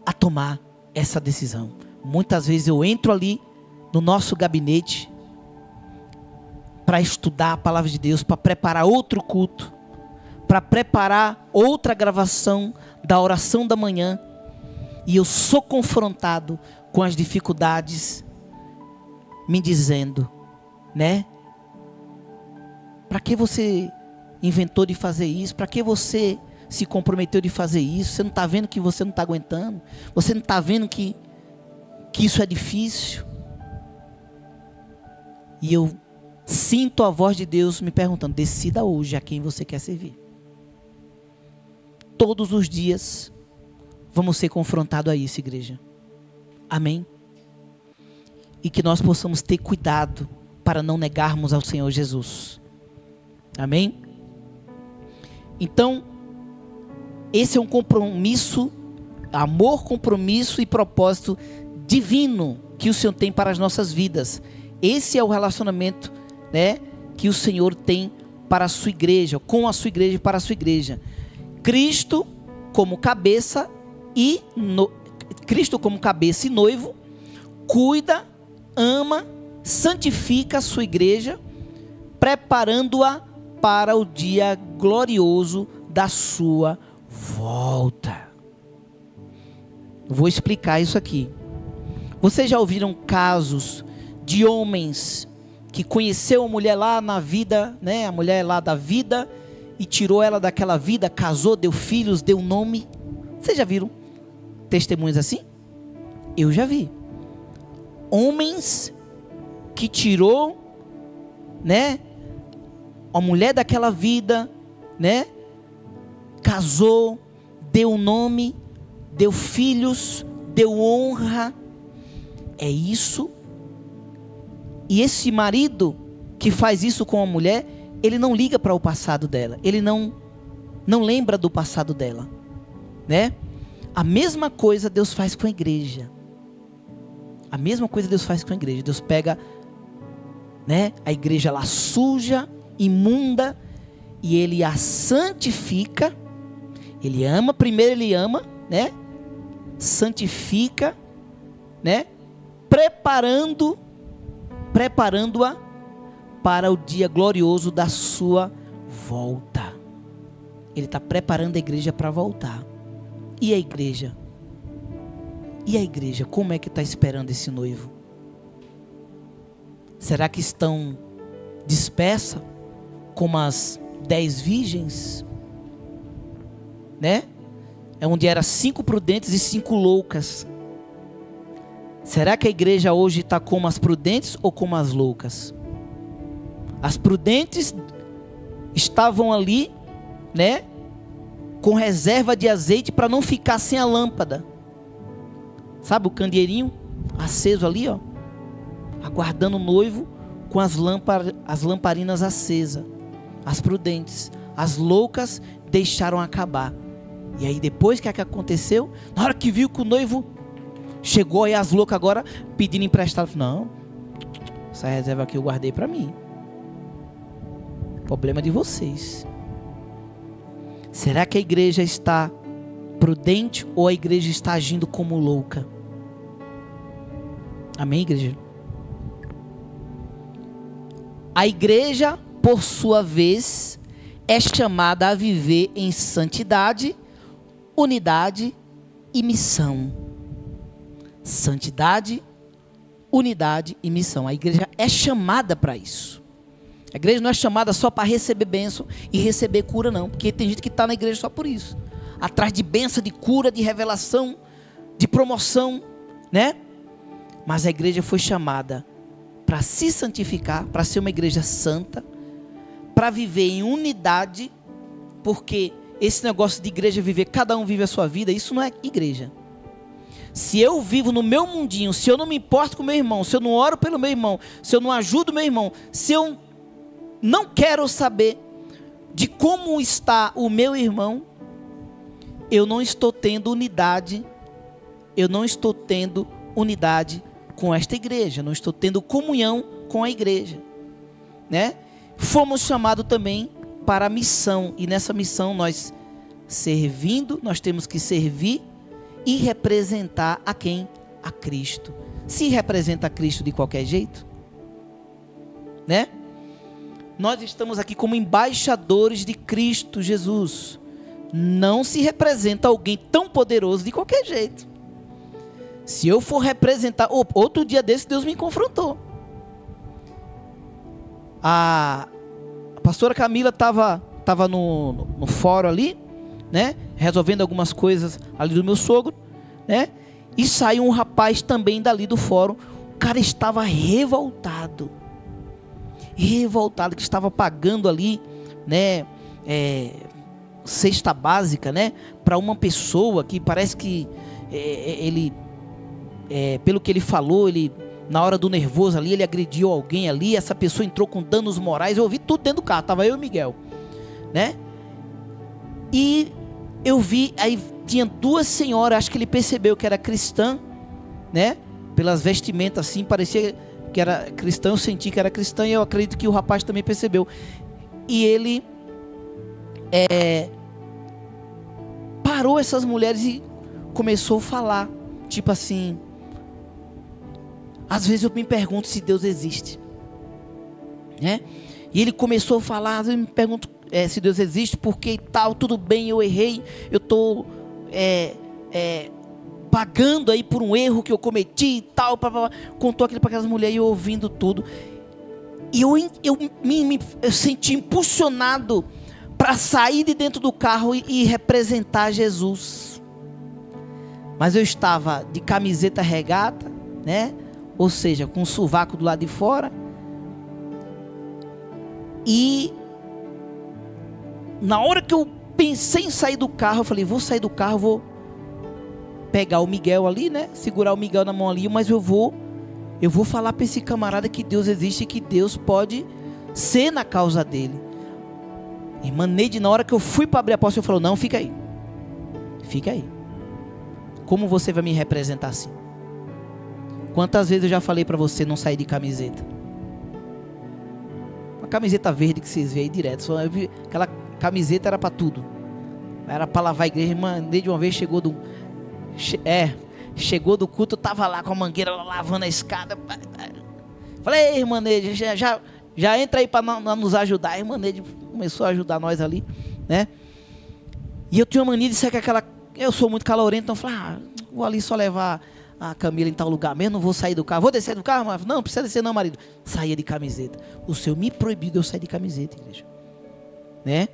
a tomar essa decisão. Muitas vezes eu entro ali no nosso gabinete para estudar a palavra de Deus, para preparar outro culto, para preparar outra gravação da oração da manhã. E eu sou confrontado com as dificuldades, me dizendo, né? Para que você inventou de fazer isso? Para que você se comprometeu de fazer isso? Você não está vendo que você não está aguentando? Você não está vendo que isso é difícil? E eu sinto a voz de Deus me perguntando: decida hoje a quem você quer servir. Todos os dias vamos ser confrontados a isso, igreja. Amém? E que nós possamos ter cuidado para não negarmos ao Senhor Jesus. Amém? Então, esse é um compromisso, amor, compromisso e propósito divino que o Senhor tem para as nossas vidas. Esse é o relacionamento, né, que o Senhor tem para a sua igreja, com a sua igreja e para a sua igreja. Cristo como cabeça e noivo, cuida, ama, santifica a sua igreja, preparando-a para o dia glorioso da sua volta. Vou explicar isso aqui. Vocês já ouviram casos de homens que conheceu a mulher lá na vida, né? A mulher lá da vida, e tirou ela daquela vida, casou, deu filhos, deu nome. Vocês já viram testemunhos assim? Eu já vi. Homens que tirou, né, a mulher daquela vida, né, casou, deu nome, deu filhos, deu honra. É isso. E esse marido que faz isso com a mulher, ele não liga para o passado dela, ele não lembra do passado dela, né? A mesma coisa Deus faz com a igreja. A mesma coisa Deus faz com a igreja. Deus pega, né, a igreja lá suja, imunda, e Ele a santifica. Ele ama, primeiro Ele ama, né? Santifica, né? Preparando-a para o dia glorioso da sua volta. Ele está preparando a igreja para voltar. E a igreja? E a igreja, como é que está esperando esse noivo? Será que estão dispersas como as 10 virgens? Né? É onde eram 5 prudentes e 5 loucas. Será que a igreja hoje está como as prudentes ou como as loucas? As prudentes estavam ali, né, com reserva de azeite para não ficar sem a lâmpada. Sabe o candeeirinho aceso ali, ó, aguardando o noivo com as lamparinas acesas. As prudentes. As loucas deixaram acabar. E aí depois que aconteceu, na hora que viu que o noivo chegou, aí as loucas agora pedindo emprestado. Não, essa reserva aqui eu guardei para mim. Problema de vocês. Será que a igreja está prudente ou a igreja está agindo como louca? Amém, igreja? A igreja, por sua vez, é chamada a viver em santidade, unidade e missão. Santidade, unidade e missão. A igreja é chamada para isso. A igreja não é chamada só para receber bênção e receber cura, não. Porque tem gente que está na igreja só por isso. Atrás de bênção, de cura, de revelação, de promoção, né? Mas a igreja foi chamada para se santificar, para ser uma igreja santa, para viver em unidade, porque esse negócio de igreja viver, cada um vive a sua vida, isso não é igreja. Se eu vivo no meu mundinho, se eu não me importo com o meu irmão, se eu não oro pelo meu irmão, se eu não ajudo o meu irmão, se eu não quero saber de como está o meu irmão, eu não estou tendo unidade, com esta igreja, não estou tendo comunhão com a igreja, né? Fomos chamados também para a missão, e nessa missão nós temos que servir e representar a quem? A Cristo. Se representa a Cristo de qualquer jeito, né? Nós estamos aqui como embaixadores de Cristo Jesus. Não se representa alguém tão poderoso de qualquer jeito. Se eu for representar... Outro dia desse Deus me confrontou. A pastora Camila estava no fórum ali, né? Resolvendo algumas coisas ali do meu sogro, né? E saiu um rapaz também dali do fórum. O cara estava revoltado, que estava pagando ali, né? Cesta básica, né? Para uma pessoa que parece que ele, pelo que ele falou, ele, na hora do nervoso ali, ele agrediu alguém ali. Essa pessoa entrou com danos morais. Eu ouvi tudo dentro do carro, tava eu e o Miguel, né? E eu vi, aí tinha duas senhoras, acho que ele percebeu que era cristã, né? Pelas vestimentas assim, parecia que era cristã, eu senti que era cristã, e eu acredito que o rapaz também percebeu. E ele parou essas mulheres e começou a falar, tipo assim: às vezes eu me pergunto se Deus existe, né? E ele começou a falar: às vezes eu me pergunto se Deus existe, porque tal, tudo bem, eu errei, eu estou pagando aí por um erro que eu cometi e tal, contou aquilo para aquelas mulheres, e eu ouvindo tudo, e eu senti impulsionado para sair de dentro do carro e representar Jesus. Mas eu estava de camiseta regata, né? Ou seja, com o sovaco do lado de fora. E na hora que eu pensei em sair do carro, eu falei: vou sair do carro, vou pegar o Miguel ali, né? Segurar o Miguel na mão ali, mas eu vou falar para esse camarada que Deus existe e que Deus pode ser na causa dele. Irmã Neide, na hora que eu fui para abrir a porta, eu falei: não, fica aí. Fica aí. Como você vai me representar assim? Quantas vezes eu já falei para você não sair de camiseta? Uma camiseta verde que vocês veem aí direto. Só aquela camiseta era para tudo. Era para lavar a igreja. Irmã Neide uma vez chegou do culto, eu tava lá com a mangueira lavando a escada. Falei: irmã Neide, já entra aí para nos ajudar. A irmã Neide começou a ajudar nós ali, né? E eu tinha uma mania de ser eu sou muito calorento, então eu falei: vou ali só levar a Camila em tal lugar mesmo, não vou sair do carro. Vou descer do carro? Mas não precisa descer não, marido. Saía de camiseta. O Senhor me proibiu de eu sair de camiseta, igreja, né?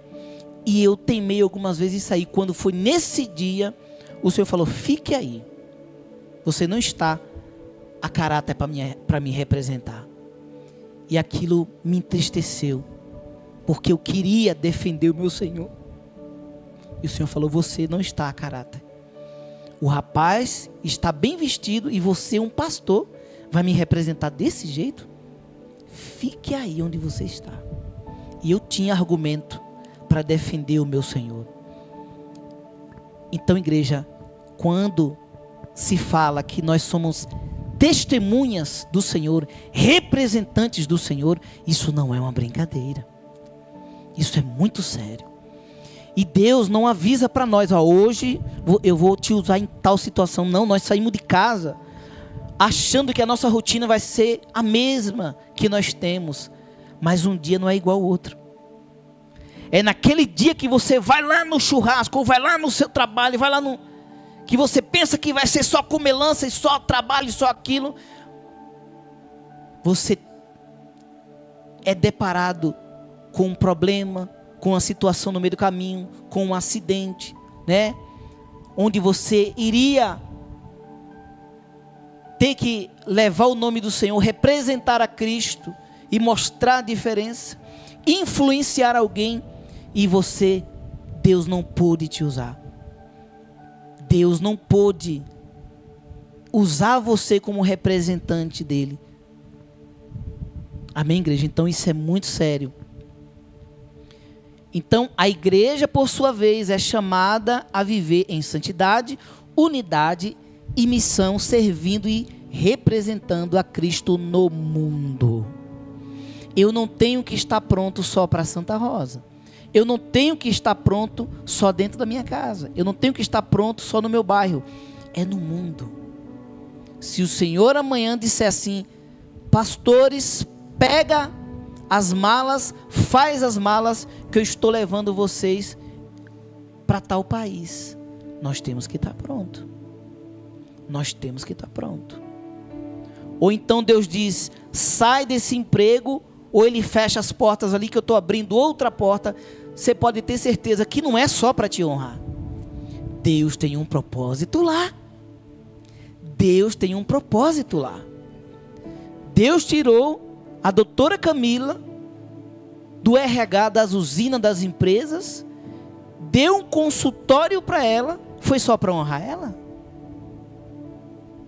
E eu teimei algumas vezes em sair. Quando foi nesse dia, o Senhor falou: fique aí. Você não está a caráter para me representar. E aquilo me entristeceu, porque eu queria defender o meu Senhor. E o Senhor falou: você não está a caráter. O rapaz está bem vestido e você, um pastor, vai me representar desse jeito? Fique aí onde você está. E eu tinha argumento para defender o meu Senhor. Então, igreja, quando se fala que nós somos testemunhas do Senhor, representantes do Senhor, isso não é uma brincadeira. Isso é muito sério. E Deus não avisa para nós: hoje eu vou te usar em tal situação. Não, nós saímos de casa achando que a nossa rotina vai ser a mesma que nós temos. Mas um dia não é igual ao outro. É naquele dia que você vai lá no churrasco, ou vai lá no seu trabalho, vai lá no... que você pensa que vai ser só comelança e só trabalho e só aquilo. Você é deparado com um problema, com uma situação no meio do caminho, com um acidente, né? Onde você iria ter que levar o nome do Senhor, representar a Cristo e mostrar a diferença, influenciar alguém, e Deus não pôde te usar. Deus não pôde usar você como representante dele. Amém, igreja? Então isso é muito sério. Então a igreja, por sua vez, é chamada a viver em santidade, unidade e missão, servindo e representando a Cristo no mundo. Eu não tenho que estar pronto só para Santa Rosa. Eu não tenho que estar pronto só dentro da minha casa. Eu não tenho que estar pronto só no meu bairro. É no mundo. Se o Senhor amanhã disser assim: pastores, pega as malas, faz as malas, que eu estou levando vocês para tal país, nós temos que estar pronto. Nós temos que estar pronto. Ou então Deus diz: sai desse emprego, ou Ele fecha as portas ali, que eu estou abrindo outra porta. Você pode ter certeza que não é só para te honrar. Deus tem um propósito lá. Deus tem um propósito lá. Deus tirou a doutora Camila do RH das usinas, das empresas, deu um consultório para ela. Foi só para honrar ela?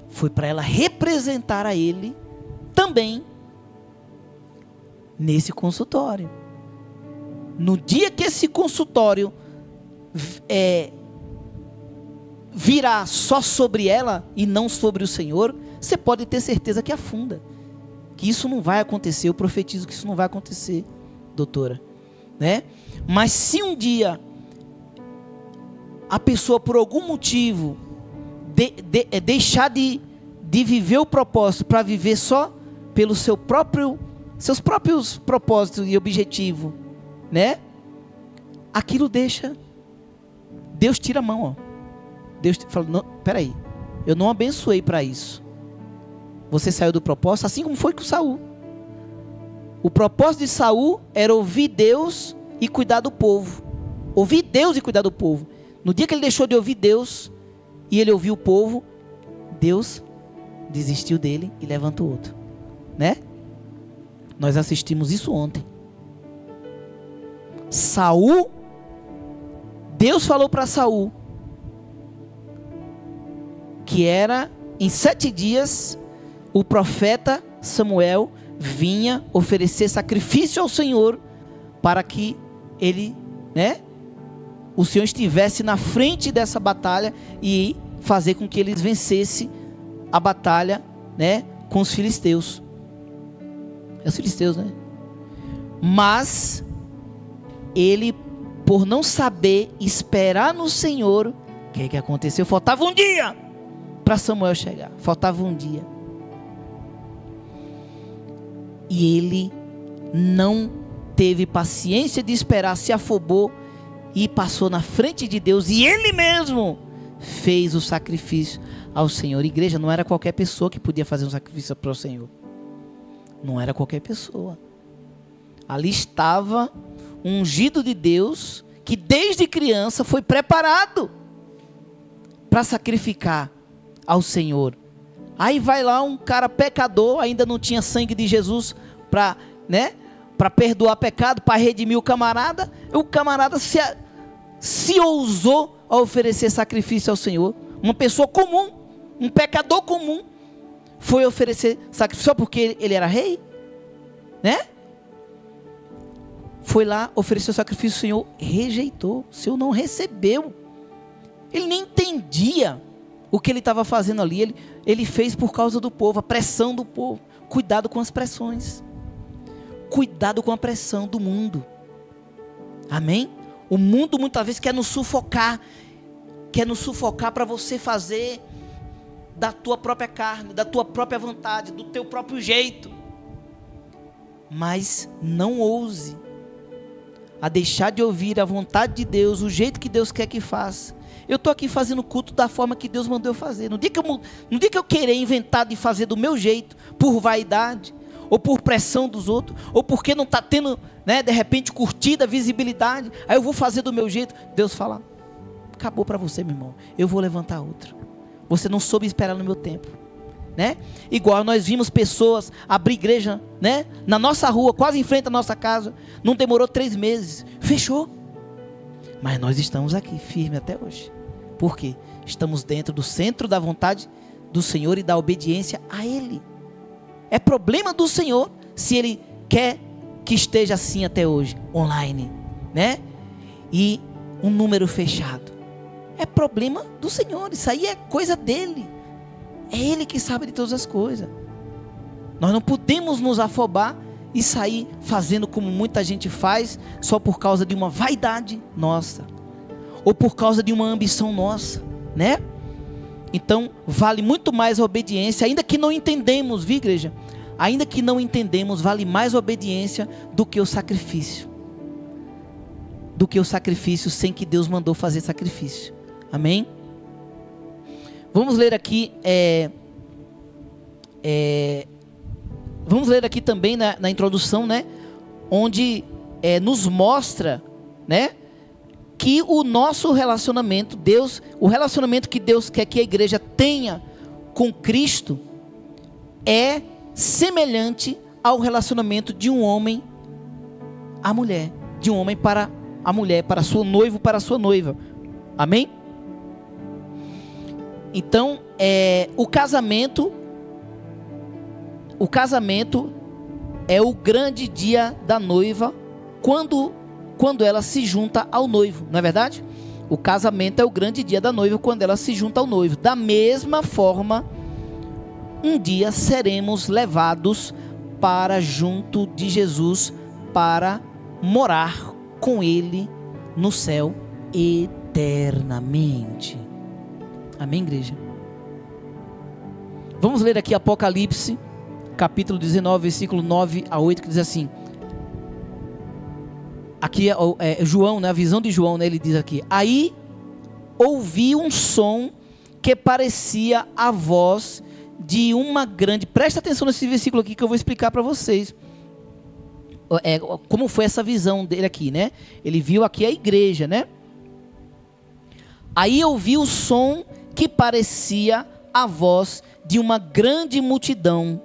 Foi para ela representar a Ele também nesse consultório. No dia que esse consultório virar só sobre ela e não sobre o Senhor, você pode ter certeza que afunda. Que isso não vai acontecer. Eu profetizo que isso não vai acontecer, doutora, né? Mas se um dia a pessoa, por algum motivo, deixar de viver o propósito para viver só pelo seus próprios propósitos e objetivos, né? Aquilo deixa, Deus tira a mão, ó. Deus fala: não, peraí, eu não abençoei para isso. Você saiu do propósito, assim como foi com Saul. O propósito de Saul era ouvir Deus e cuidar do povo. Ouvir Deus e cuidar do povo. No dia que ele deixou de ouvir Deus e ele ouviu o povo, Deus desistiu dele e levantou outro, né? Nós assistimos isso ontem. Saul, Deus falou para Saul que era em 7 dias o profeta Samuel vinha oferecer sacrifício ao Senhor, para que ele, né, o Senhor estivesse na frente dessa batalha e fazer com que eles vencessem a batalha, né, com os filisteus. É os filisteus, né? Mas ele, por não saber esperar no Senhor, o que aconteceu? Faltava um dia para Samuel chegar. Faltava um dia. E ele não teve paciência de esperar, se afobou e passou na frente de Deus. E ele mesmo fez o sacrifício ao Senhor. Igreja, não era qualquer pessoa que podia fazer um sacrifício para o Senhor. Não era qualquer pessoa. Ali estava um ungido de Deus, que desde criança foi preparado para sacrificar ao Senhor. Aí vai lá um cara pecador, ainda não tinha sangue de Jesus para, né, para perdoar pecado, para redimir o camarada. O camarada se ousou a oferecer sacrifício ao Senhor. Uma pessoa comum, um pecador comum, foi oferecer sacrifício só porque ele era rei, né? Foi lá, ofereceu sacrifício, o Senhor rejeitou. O Senhor não recebeu. Ele nem entendia o que ele estava fazendo ali. Ele fez por causa do povo, a pressão do povo. Cuidado com as pressões. Cuidado com a pressão do mundo. Amém? O mundo muitas vezes quer nos sufocar. Quer nos sufocar para você fazer da tua própria carne, da tua própria vontade, do teu próprio jeito. Mas não ouse a deixar de ouvir a vontade de Deus, o jeito que Deus quer que faça. Eu estou aqui fazendo culto da forma que Deus mandou eu fazer. No dia que eu querer inventar de fazer do meu jeito, por vaidade, ou por pressão dos outros, ou porque não está tendo, né, de repente, curtida, visibilidade, aí eu vou fazer do meu jeito. Deus fala, acabou para você, meu irmão, eu vou levantar outro. Você não soube esperar no meu tempo, né? Igual nós vimos pessoas abrir igreja, né, na nossa rua, quase em frente à nossa casa, não demorou 3 meses, fechou. Mas nós estamos aqui, firme até hoje. Por quê? Estamos dentro do centro da vontade do Senhor e da obediência a Ele. É problema do Senhor se Ele quer que esteja assim até hoje, online, né? E um número fechado. É problema do Senhor, isso aí é coisa dEle. É Ele que sabe de todas as coisas. Nós não podemos nos afobar e sair fazendo como muita gente faz, só por causa de uma vaidade nossa, ou por causa de uma ambição nossa, né? Então, vale muito mais a obediência, ainda que não entendemos, viu, igreja? Ainda que não entendemos, vale mais a obediência do que o sacrifício. Do que o sacrifício sem que Deus mandou fazer sacrifício. Amém? Vamos ler aqui, vamos ler aqui também na introdução, né? Onde nos mostra, né? Que o nosso relacionamento, o relacionamento que Deus quer que a igreja tenha com Cristo é semelhante ao relacionamento de um homem à mulher, de um homem para a mulher, para seu noivo, para a sua noiva. Amém? Então, o casamento é o grande dia da noiva quando ela se junta ao noivo, não é verdade? O casamento é o grande dia da noiva quando ela se junta ao noivo. Da mesma forma, um dia seremos levados para junto de Jesus para morar com Ele no céu eternamente. Amém, igreja? Vamos ler aqui Apocalipse, capítulo 19, versículo 9 a 8, que diz assim. Aqui é João, né? A visão de João, né? Ele diz aqui: aí ouvi um som que parecia a voz de uma grande... Presta atenção nesse versículo aqui que eu vou explicar para vocês. Como foi essa visão dele aqui, né? Ele viu aqui a igreja, né? Aí ouvi o som que parecia a voz de uma grande multidão.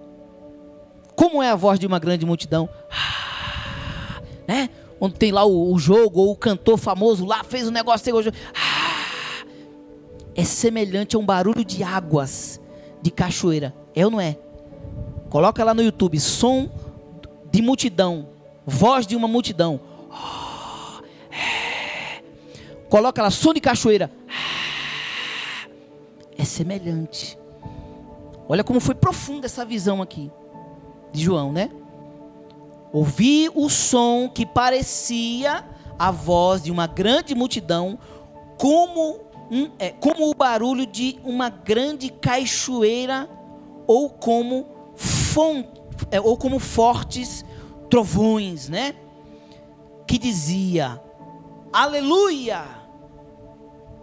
Como é a voz de uma grande multidão? Né? Onde tem lá o jogo, ou o cantor famoso lá fez um negócio, é semelhante a um barulho de águas de cachoeira, é ou não é? Coloca lá no YouTube, som de multidão, voz de uma multidão, coloca lá, som de cachoeira, é semelhante. Olha como foi profunda essa visão aqui de João, né? Ouvi o som que parecia a voz de uma grande multidão, como o barulho de uma grande cachoeira, ou como fortes trovões, né? Que dizia: aleluia!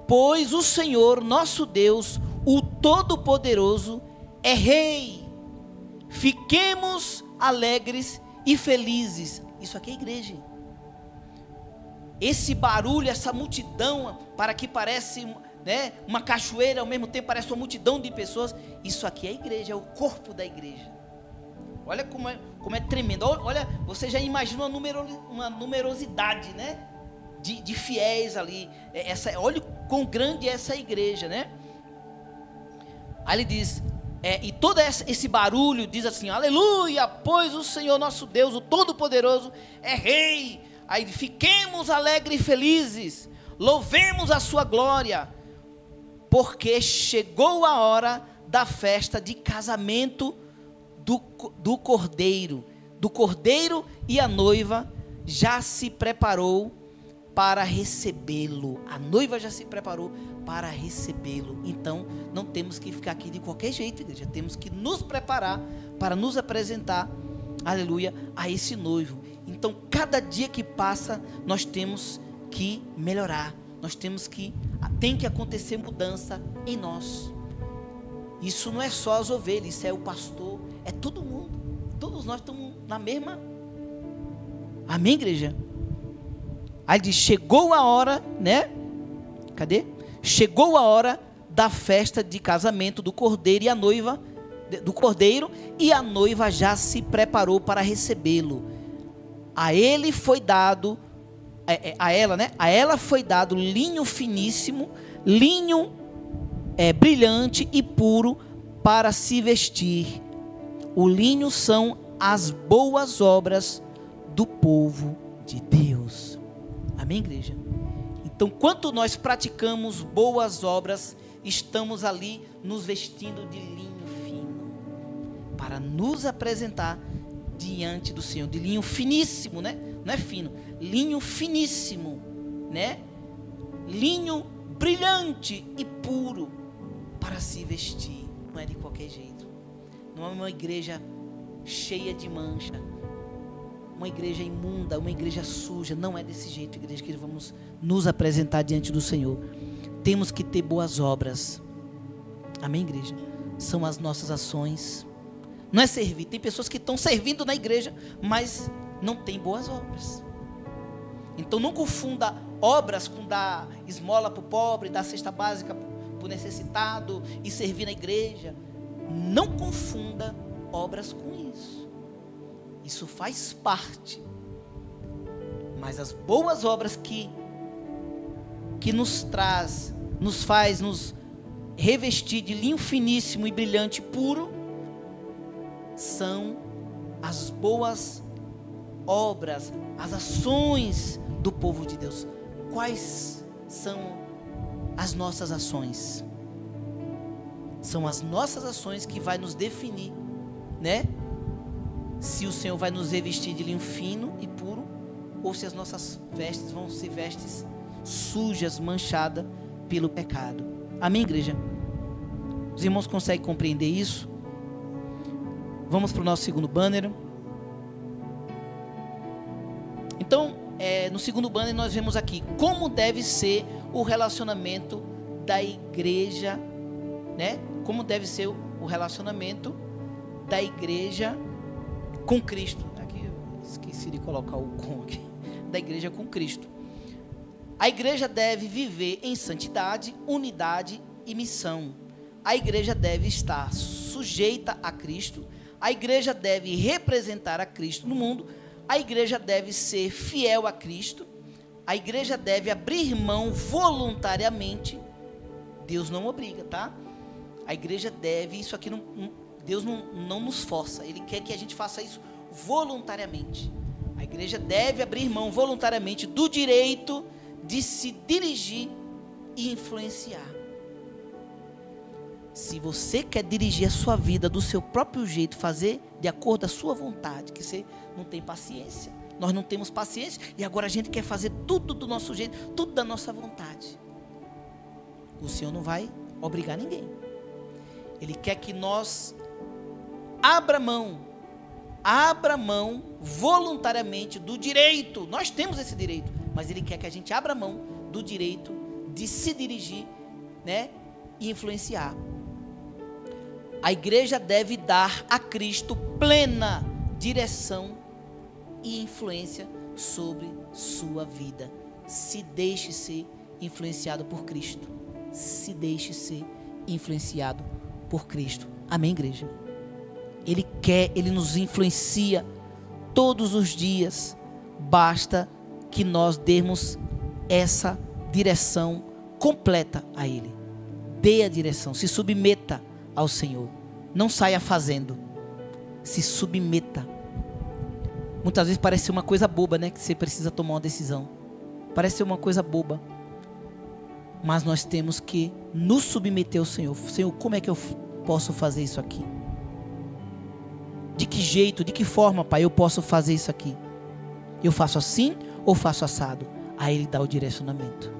Pois o Senhor nosso Deus, o Todo-Poderoso, é Rei. Fiquemos alegres e felizes. Isso aqui é igreja. Esse barulho, essa multidão, para que parece, né, uma cachoeira, ao mesmo tempo parece uma multidão de pessoas. Isso aqui é igreja, é o corpo da igreja. Olha como é tremendo. Olha, você já imagina uma numerosidade, né, de fiéis ali. Olha quão grande é essa igreja, né? Aí ele diz... e todo esse barulho diz assim: aleluia, pois o Senhor nosso Deus, o Todo-Poderoso, é Rei. Aí fiquemos alegres e felizes, louvemos a sua glória, porque chegou a hora da festa de casamento do Cordeiro. Do Cordeiro, e a noiva já se preparou para recebê-lo. A noiva já se preparou para recebê-lo. Então, não temos que ficar aqui de qualquer jeito, igreja. Temos que nos preparar para nos apresentar, aleluia, a esse noivo. Então, cada dia que passa, nós temos que melhorar. Tem que acontecer mudança em nós. Isso não é só as ovelhas, isso é o pastor, é todo mundo. Todos todos nós estamos na mesma. Amém, igreja? Aí diz, chegou a hora, né? Cadê? Chegou a hora da festa de casamento do cordeiro e a noiva, e a noiva já se preparou para recebê-lo. A ele foi dado, a ela, né? A ela foi dado linho finíssimo, linho brilhante e puro para se vestir. O linho são as boas obras do povo de Deus. Amém, igreja? Então, quando nós praticamos boas obras, estamos ali nos vestindo de linho fino, para nos apresentar diante do Senhor, de linho finíssimo, né? Não é fino, linho finíssimo, né? Linho brilhante e puro para se vestir. Não é de qualquer jeito. Não é uma igreja cheia de mancha, uma igreja imunda, uma igreja suja. Não é desse jeito, igreja, que vamos nos apresentar diante do Senhor. Temos que ter boas obras. Amém, igreja? São as nossas ações. Não é servir. Tem pessoas que estão servindo na igreja, mas não tem boas obras. Então não confunda obras com dar esmola para o pobre, dar cesta básica para o necessitado e servir na igreja. Não confunda obras com isso. Isso faz parte. Mas as boas obras que nos traz, nos faz nos revestir de linho finíssimo e brilhante e puro, são as boas obras, as ações do povo de Deus. Quais são as nossas ações? São as nossas ações que vai nos definir, né? Se o Senhor vai nos revestir de linho fino e puro, ou se as nossas vestes vão ser vestes sujas, manchadas pelo pecado. Amém, igreja? Os irmãos conseguem compreender isso? Vamos para o nosso segundo banner. Então, no segundo banner nós vemos aqui como deve ser o relacionamento da igreja, né? Como deve ser o relacionamento da igreja com Cristo. Aqui eu esqueci de colocar o com aqui. Da igreja com Cristo. A igreja deve viver em santidade, unidade e missão. A igreja deve estar sujeita a Cristo. A igreja deve representar a Cristo no mundo. A igreja deve ser fiel a Cristo. A igreja deve abrir mão voluntariamente. Deus não obriga, tá? A igreja deve, isso aqui não, Deus não nos força. Ele quer que a gente faça isso voluntariamente. A igreja deve abrir mão voluntariamente do direito de se dirigir e influenciar. Se você quer dirigir a sua vida do seu próprio jeito, fazer de acordo com a sua vontade, que você não tem paciência, nós não temos paciência, e agora a gente quer fazer tudo do nosso jeito, tudo da nossa vontade. O Senhor não vai obrigar ninguém. Ele quer que nós abra mão voluntariamente do direito. Nós temos esse direito, mas Ele quer que a gente abra mão do direito de se dirigir, né, e influenciar. A igreja deve dar a Cristo plena direção e influência sobre sua vida. Se deixe ser influenciado por Cristo. Se deixe ser influenciado por Cristo. Amém, igreja? Ele nos influencia todos os dias. Basta que nós demos essa direção completa a Ele. Dê a direção, se submeta ao Senhor. Não saia fazendo. Se submeta. Muitas vezes parece ser uma coisa boba, né? Que você precisa tomar uma decisão. Parece ser uma coisa boba. Mas nós temos que nos submeter ao Senhor. Senhor, como é que eu posso fazer isso aqui? De que jeito, de que forma, Pai, eu posso fazer isso aqui? Eu faço assim ou faço assado? Aí Ele dá o direcionamento.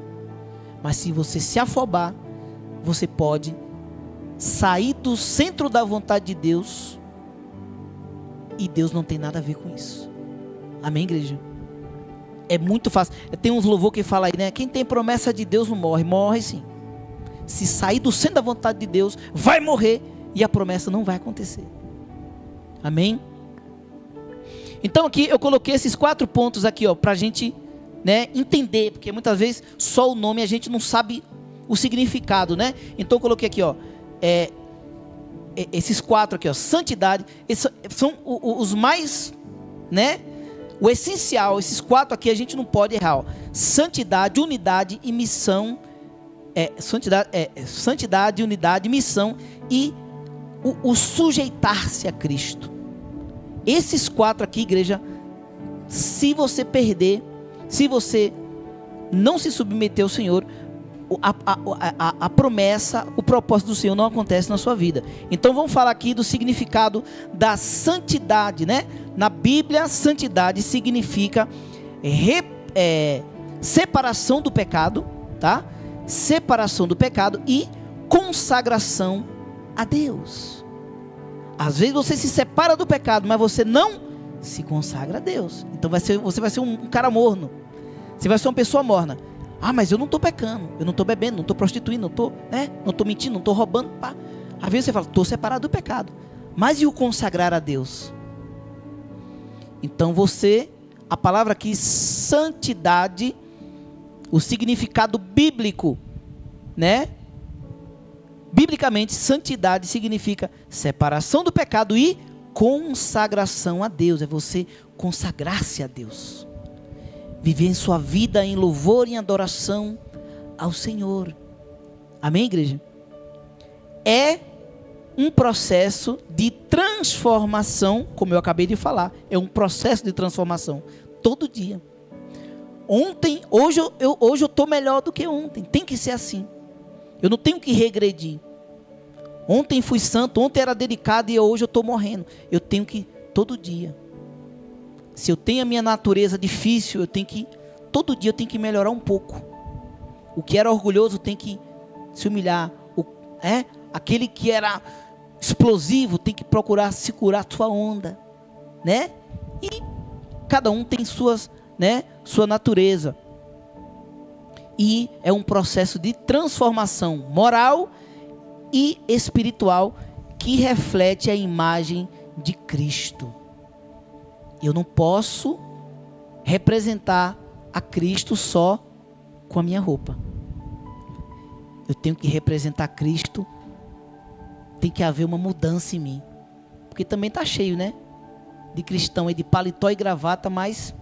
Mas se você se afobar, você pode sair do centro da vontade de Deus, e Deus não tem nada a ver com isso. Amém, igreja? É muito fácil. Tem uns louvor que fala aí, né? Quem tem promessa de Deus não morre. Morre sim. Se sair do centro da vontade de Deus, vai morrer, e a promessa não vai acontecer. Amém? Então aqui eu coloquei esses 4 pontos aqui, ó, para a gente, né, entender, porque muitas vezes só o nome a gente não sabe o significado, né? Então eu coloquei aqui, ó, esses 4 aqui, ó, santidade, esses são os mais, né, o essencial. Esses 4 aqui a gente não pode errar, ó. Santidade, unidade e missão. Santidade, unidade, missão e o sujeitar-se a Cristo. Esses 4 aqui, igreja, se você perder, se você não se submeter ao Senhor, a promessa, o propósito do Senhor não acontece na sua vida. Então vamos falar aqui do significado da santidade, né? Na Bíblia, santidade significa separação do pecado, tá? Separação do pecado e consagração a Deus. Às vezes você se separa do pecado, mas você não se consagra a Deus. Então você vai ser um cara morno. Você vai ser uma pessoa morna. Ah, mas eu não estou pecando, eu não estou bebendo, não estou prostituindo, não estou mentindo, não estou roubando. Pá. Às vezes você fala, estou separado do pecado. Mas e o consagrar a Deus? Então a palavra aqui, santidade, o significado bíblico, né? Biblicamente, santidade significa separação do pecado e consagração a Deus. É você consagrar-se a Deus. Viver em sua vida em louvor e adoração ao Senhor. Amém, igreja? É um processo de transformação, como eu acabei de falar. É um processo de transformação todo dia. Hoje eu estou melhor do que ontem. Tem que ser assim. Eu não tenho que regredir. Ontem fui santo, ontem era dedicado e hoje eu estou morrendo. Eu tenho que, todo dia. Se eu tenho a minha natureza difícil, todo dia eu tenho que melhorar um pouco. O que era orgulhoso tem que se humilhar. Aquele que era explosivo tem que procurar segurar sua onda, né? E cada um tem sua natureza. E é um processo de transformação moral e espiritual que reflete a imagem de Cristo. Eu não posso representar a Cristo só com a minha roupa. Eu tenho que representar Cristo. Tem que haver uma mudança em mim. Porque também está cheio, né? De cristão aí de paletó e gravata, mas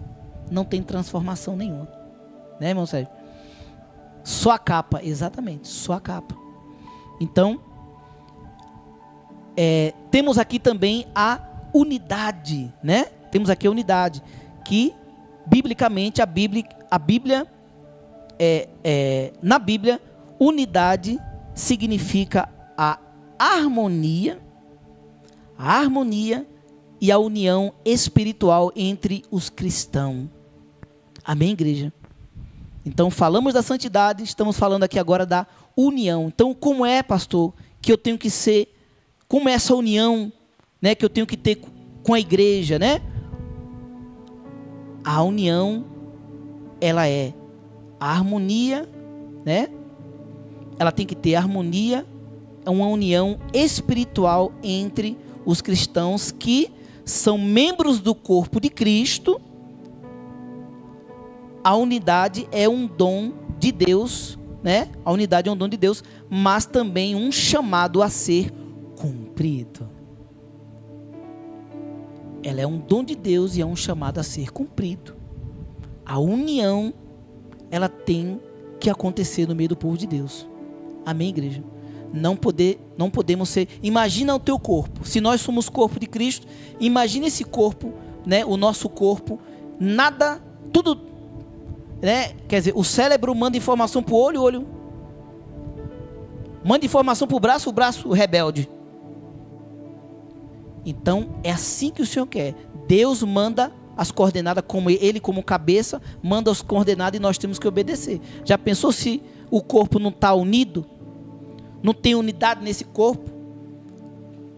não tem transformação nenhuma. Né, irmão Sérgio? Só a capa, exatamente, só a capa. Então, temos aqui também a unidade, né? Temos aqui a unidade, que biblicamente na Bíblia, unidade significa a harmonia e a união espiritual entre os cristãos. Amém, igreja? Então falamos da santidade, estamos falando aqui agora da união. Então como é, pastor, que eu tenho que ser, como é essa união, né, que eu tenho que ter com a igreja, né? A união, ela é a harmonia, né? Ela tem que ter harmonia, é uma união espiritual entre os cristãos que são membros do corpo de Cristo. A unidade é um dom de Deus, né? A unidade é um dom de Deus, mas também um chamado a ser cumprido. Ela é um dom de Deus e é um chamado a ser cumprido. A união, ela tem que acontecer no meio do povo de Deus. Amém, igreja? Não podemos ser... Imagina o teu corpo. Se nós somos corpo de Cristo, imagina esse corpo, né? O nosso corpo, nada, tudo, né? Quer dizer, o cérebro manda informação para o olho, o olho manda informação para o braço rebelde. Então, é assim que o Senhor quer. Deus manda as coordenadas, como Ele como cabeça, manda as coordenadas e nós temos que obedecer. Já pensou se o corpo não está unido? Não tem unidade nesse corpo?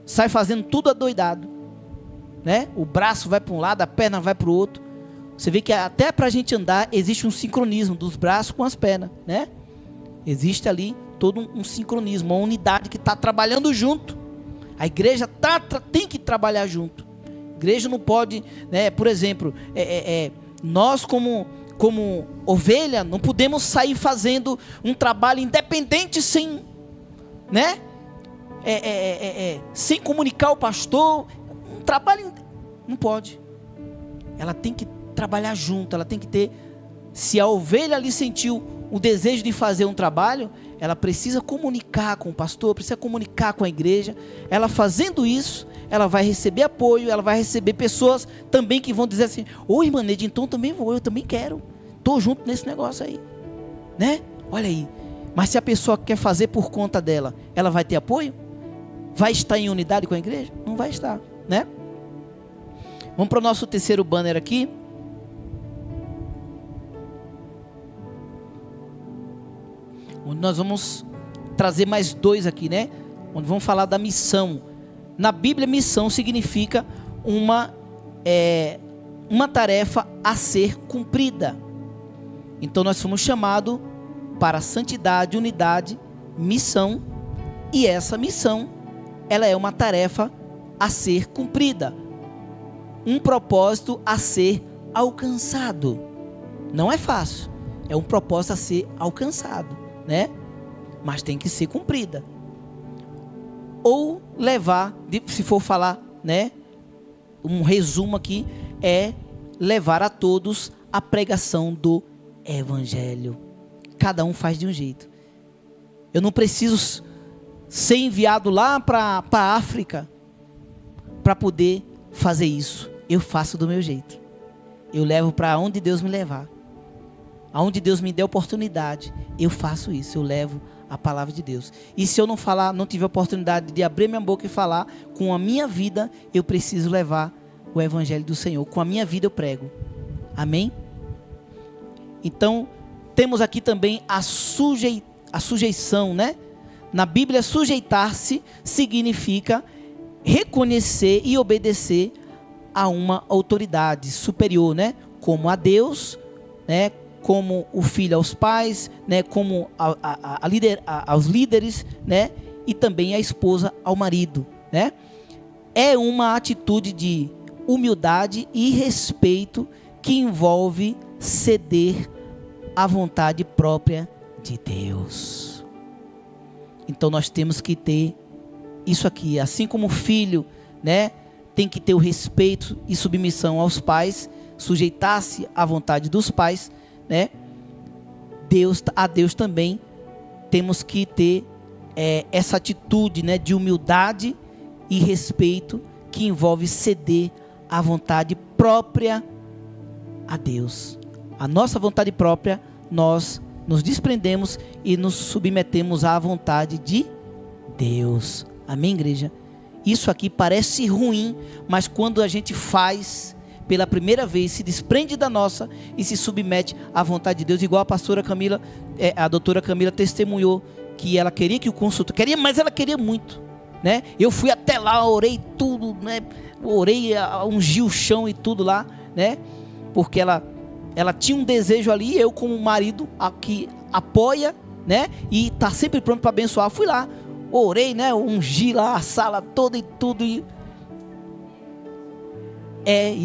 Sai fazendo tudo adoidado, né? O braço vai para um lado, a perna vai para o outro. Você vê que até para a gente andar existe um sincronismo dos braços com as pernas, né? Existe ali todo um sincronismo, uma unidade que está trabalhando junto. A igreja tem que trabalhar junto. igreja não pode, né? Por exemplo, nós como ovelha não podemos sair fazendo um trabalho independente sem, né? Sem comunicar ao pastor. Um trabalho não pode. Ela tem que trabalhar junto. Ela tem que ter. Se a ovelha ali sentiu o desejo de fazer um trabalho, ela precisa comunicar com o pastor, precisa comunicar com a igreja. Ela fazendo isso, ela vai receber apoio, ela vai receber pessoas também que vão dizer assim: ô irmã Neide, então também vou, eu também quero, estou junto nesse negócio aí, né? Olha aí. Mas se a pessoa quer fazer por conta dela, ela vai ter apoio? Vai estar em unidade com a igreja? Não vai estar, né? Vamos para o nosso terceiro banner aqui. Onde nós vamos trazer mais dois aqui, né? Onde vamos falar da missão. Na Bíblia, missão significa uma tarefa a ser cumprida. Então nós fomos chamados para santidade, unidade, missão. E essa missão, ela é uma tarefa a ser cumprida. Um propósito a ser alcançado. Não é fácil. É um propósito a ser alcançado, né? Mas tem que ser cumprida. Ou levar, se for falar, né? Um resumo aqui é levar a todos a pregação do evangelho. Cada um faz de um jeito. Eu não preciso ser enviado lá para a África para poder fazer isso. Eu faço do meu jeito. Eu levo para onde Deus me levar. Aonde Deus me der oportunidade, eu faço isso, eu levo a palavra de Deus. E se eu não falar, não tiver oportunidade de abrir minha boca e falar, com a minha vida, eu preciso levar o evangelho do Senhor. Com a minha vida eu prego. Amém? Então, temos aqui também a sujeição, né? Na Bíblia, sujeitar-se significa reconhecer e obedecer a uma autoridade superior, né? Como a Deus, né? Como o filho aos pais, né? Como aos líderes, né? E também a esposa ao marido, né? É uma atitude de humildade e respeito que envolve ceder à vontade própria de Deus. Então nós temos que ter isso aqui, assim como o filho, né? Tem que ter o respeito e submissão aos pais, sujeitar-se à vontade dos pais, né? A Deus também temos que ter essa atitude, né, de humildade e respeito que envolve ceder à vontade própria a Deus. A nossa vontade própria, nós nos desprendemos e nos submetemos à vontade de Deus. Amém, igreja? Isso aqui parece ruim, mas quando a gente faz pela primeira vez, se desprende da nossa e se submete à vontade de Deus, igual a pastora Camila, a doutora Camila testemunhou que ela queria que o consultor, mas ela queria muito, né? Eu fui até lá, orei tudo, né? Orei, ungi o chão e tudo lá, né? Porque ela tinha um desejo ali, eu como marido que apoia, né? E está sempre pronto para abençoar. Fui lá, orei, né? Ungi lá a sala toda e tudo e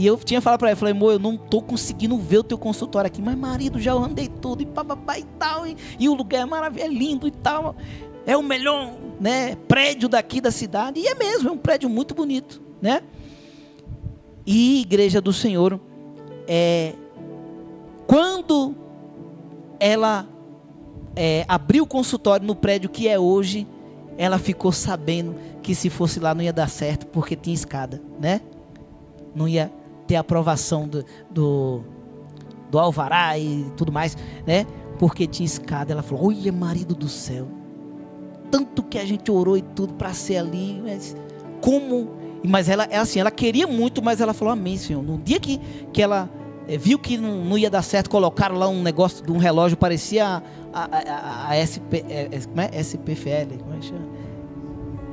eu tinha falado para ela, falei, amor, eu não estou conseguindo ver o teu consultório aqui, mas marido, já andei tudo e papapá e tal, e o lugar é maravilhoso, é lindo e tal, é o melhor, né, prédio daqui da cidade, e é mesmo, é um prédio muito bonito, né? E igreja do Senhor, quando ela abriu o consultório no prédio que é hoje, ela ficou sabendo que se fosse lá não ia dar certo, porque tinha escada, né? Não ia ter aprovação do alvará e tudo mais, né? Porque tinha escada. Ela falou, olha, marido do céu, tanto que a gente orou e tudo para ser ali, mas como... Mas ela queria muito, mas ela falou, amém, Senhor. No dia que ela viu que não ia dar certo, colocaram lá um negócio de um relógio, parecia a SPFL, como é que chama?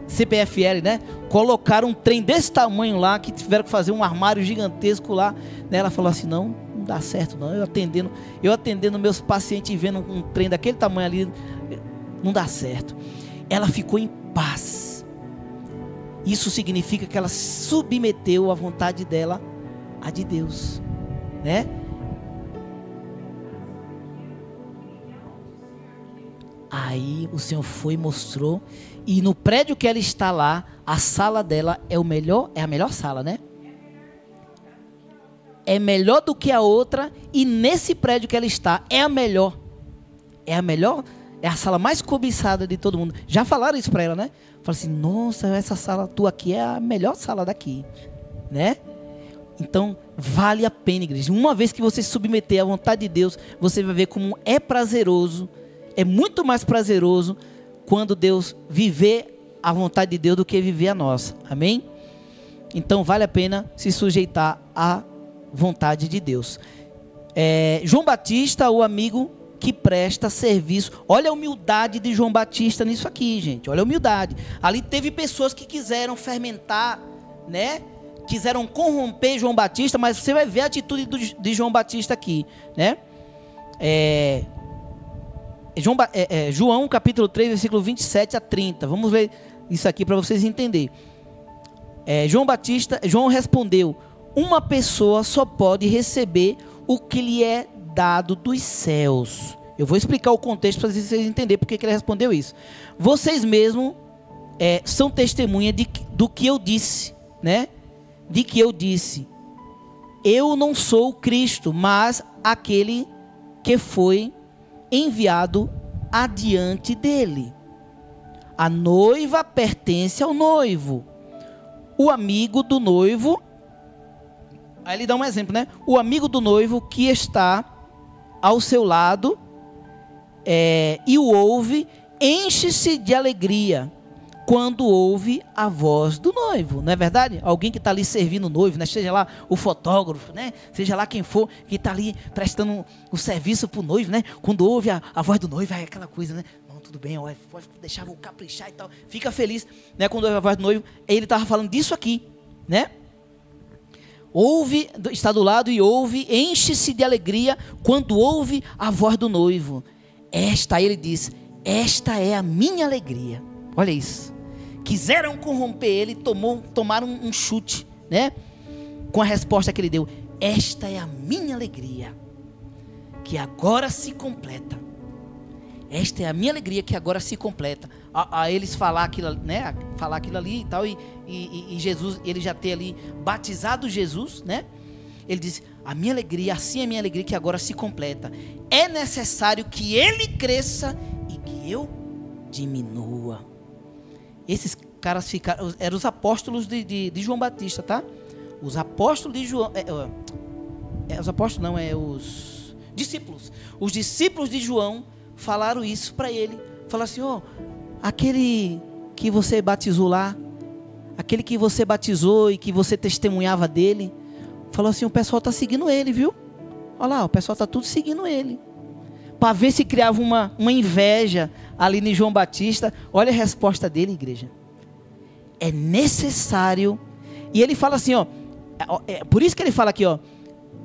CPFL, né? Colocaram um trem desse tamanho lá, que tiveram que fazer um armário gigantesco lá, né? Ela falou assim, não dá certo não, eu atendendo meus pacientes e vendo um trem daquele tamanho ali, não dá certo. Ela ficou em paz. Isso significa que ela submeteu a vontade dela à de Deus, né? Aí o Senhor foi e mostrou, e no prédio que ela está lá, a sala dela é a melhor sala, né? É melhor do que a outra, e nesse prédio que ela está, é a melhor, é a sala mais cobiçada de todo mundo. Já falaram isso para ela, né? Falaram assim, nossa, essa sala tua aqui é a melhor sala daqui, né? Então, vale a pena, igreja. Uma vez que você se submeter à vontade de Deus, você vai ver como é prazeroso, é muito mais prazeroso quando Deus viver a vontade de Deus do que viver a nossa. Amém? Então, vale a pena se sujeitar à vontade de Deus. João Batista, o amigo que presta serviço. Olha a humildade de João Batista nisso aqui, gente. Olha a humildade. Ali teve pessoas que quiseram fermentar, né? Quiseram corromper João Batista, mas você vai ver a atitude de João Batista aqui, né? João capítulo 3, versículo 27 a 30. Vamos ler isso aqui para vocês entenderem. João respondeu: uma pessoa só pode receber o que lhe é dado dos céus. Eu vou explicar o contexto para vocês entenderem porque que ele respondeu isso. Vocês mesmos são testemunha do que eu disse, né? De que eu disse: eu não sou o Cristo, mas aquele que foi enviado adiante dele. A noiva pertence ao noivo. O amigo do noivo, aí ele dá um exemplo, né? O amigo do noivo que está ao seu lado e o ouve, enche-se de alegria quando ouve a voz do noivo, não é verdade? Alguém que está ali servindo o noivo, né? Seja lá o fotógrafo, né? Seja lá quem for que está ali prestando o serviço para o noivo, né? Quando ouve a voz do noivo, é aquela coisa, né? Não, tudo bem, pode deixar, vou caprichar e tal. Fica feliz, né? Quando ouve a voz do noivo. Ele estava falando disso aqui, né? Ouve, está do lado e ouve, enche-se de alegria quando ouve a voz do noivo. Aí ele diz: esta é a minha alegria. Olha isso. Quiseram corromper ele, tomaram um chute, né? Com a resposta que ele deu: esta é a minha alegria, que agora se completa. Esta é a minha alegria que agora se completa. A eles falar aquilo, né? Falar aquilo ali e tal, e Jesus, ele já ter ali batizado Jesus, né? Ele diz: a minha alegria, assim é a minha alegria que agora se completa. É necessário que ele cresça e que eu diminua. Esses caras eram os apóstolos de João Batista, tá? Os apóstolos de João... os apóstolos não, os discípulos. Os discípulos de João falaram isso para ele. Falaram assim: aquele que você batizou lá, aquele que você batizou e que você testemunhava dele, falou assim: o pessoal está seguindo ele, viu? Olha lá, o pessoal está tudo seguindo ele. Para ver se criava uma inveja ali em João Batista. Olha a resposta dele, igreja. É necessário. E ele fala assim, por isso que ele fala aqui,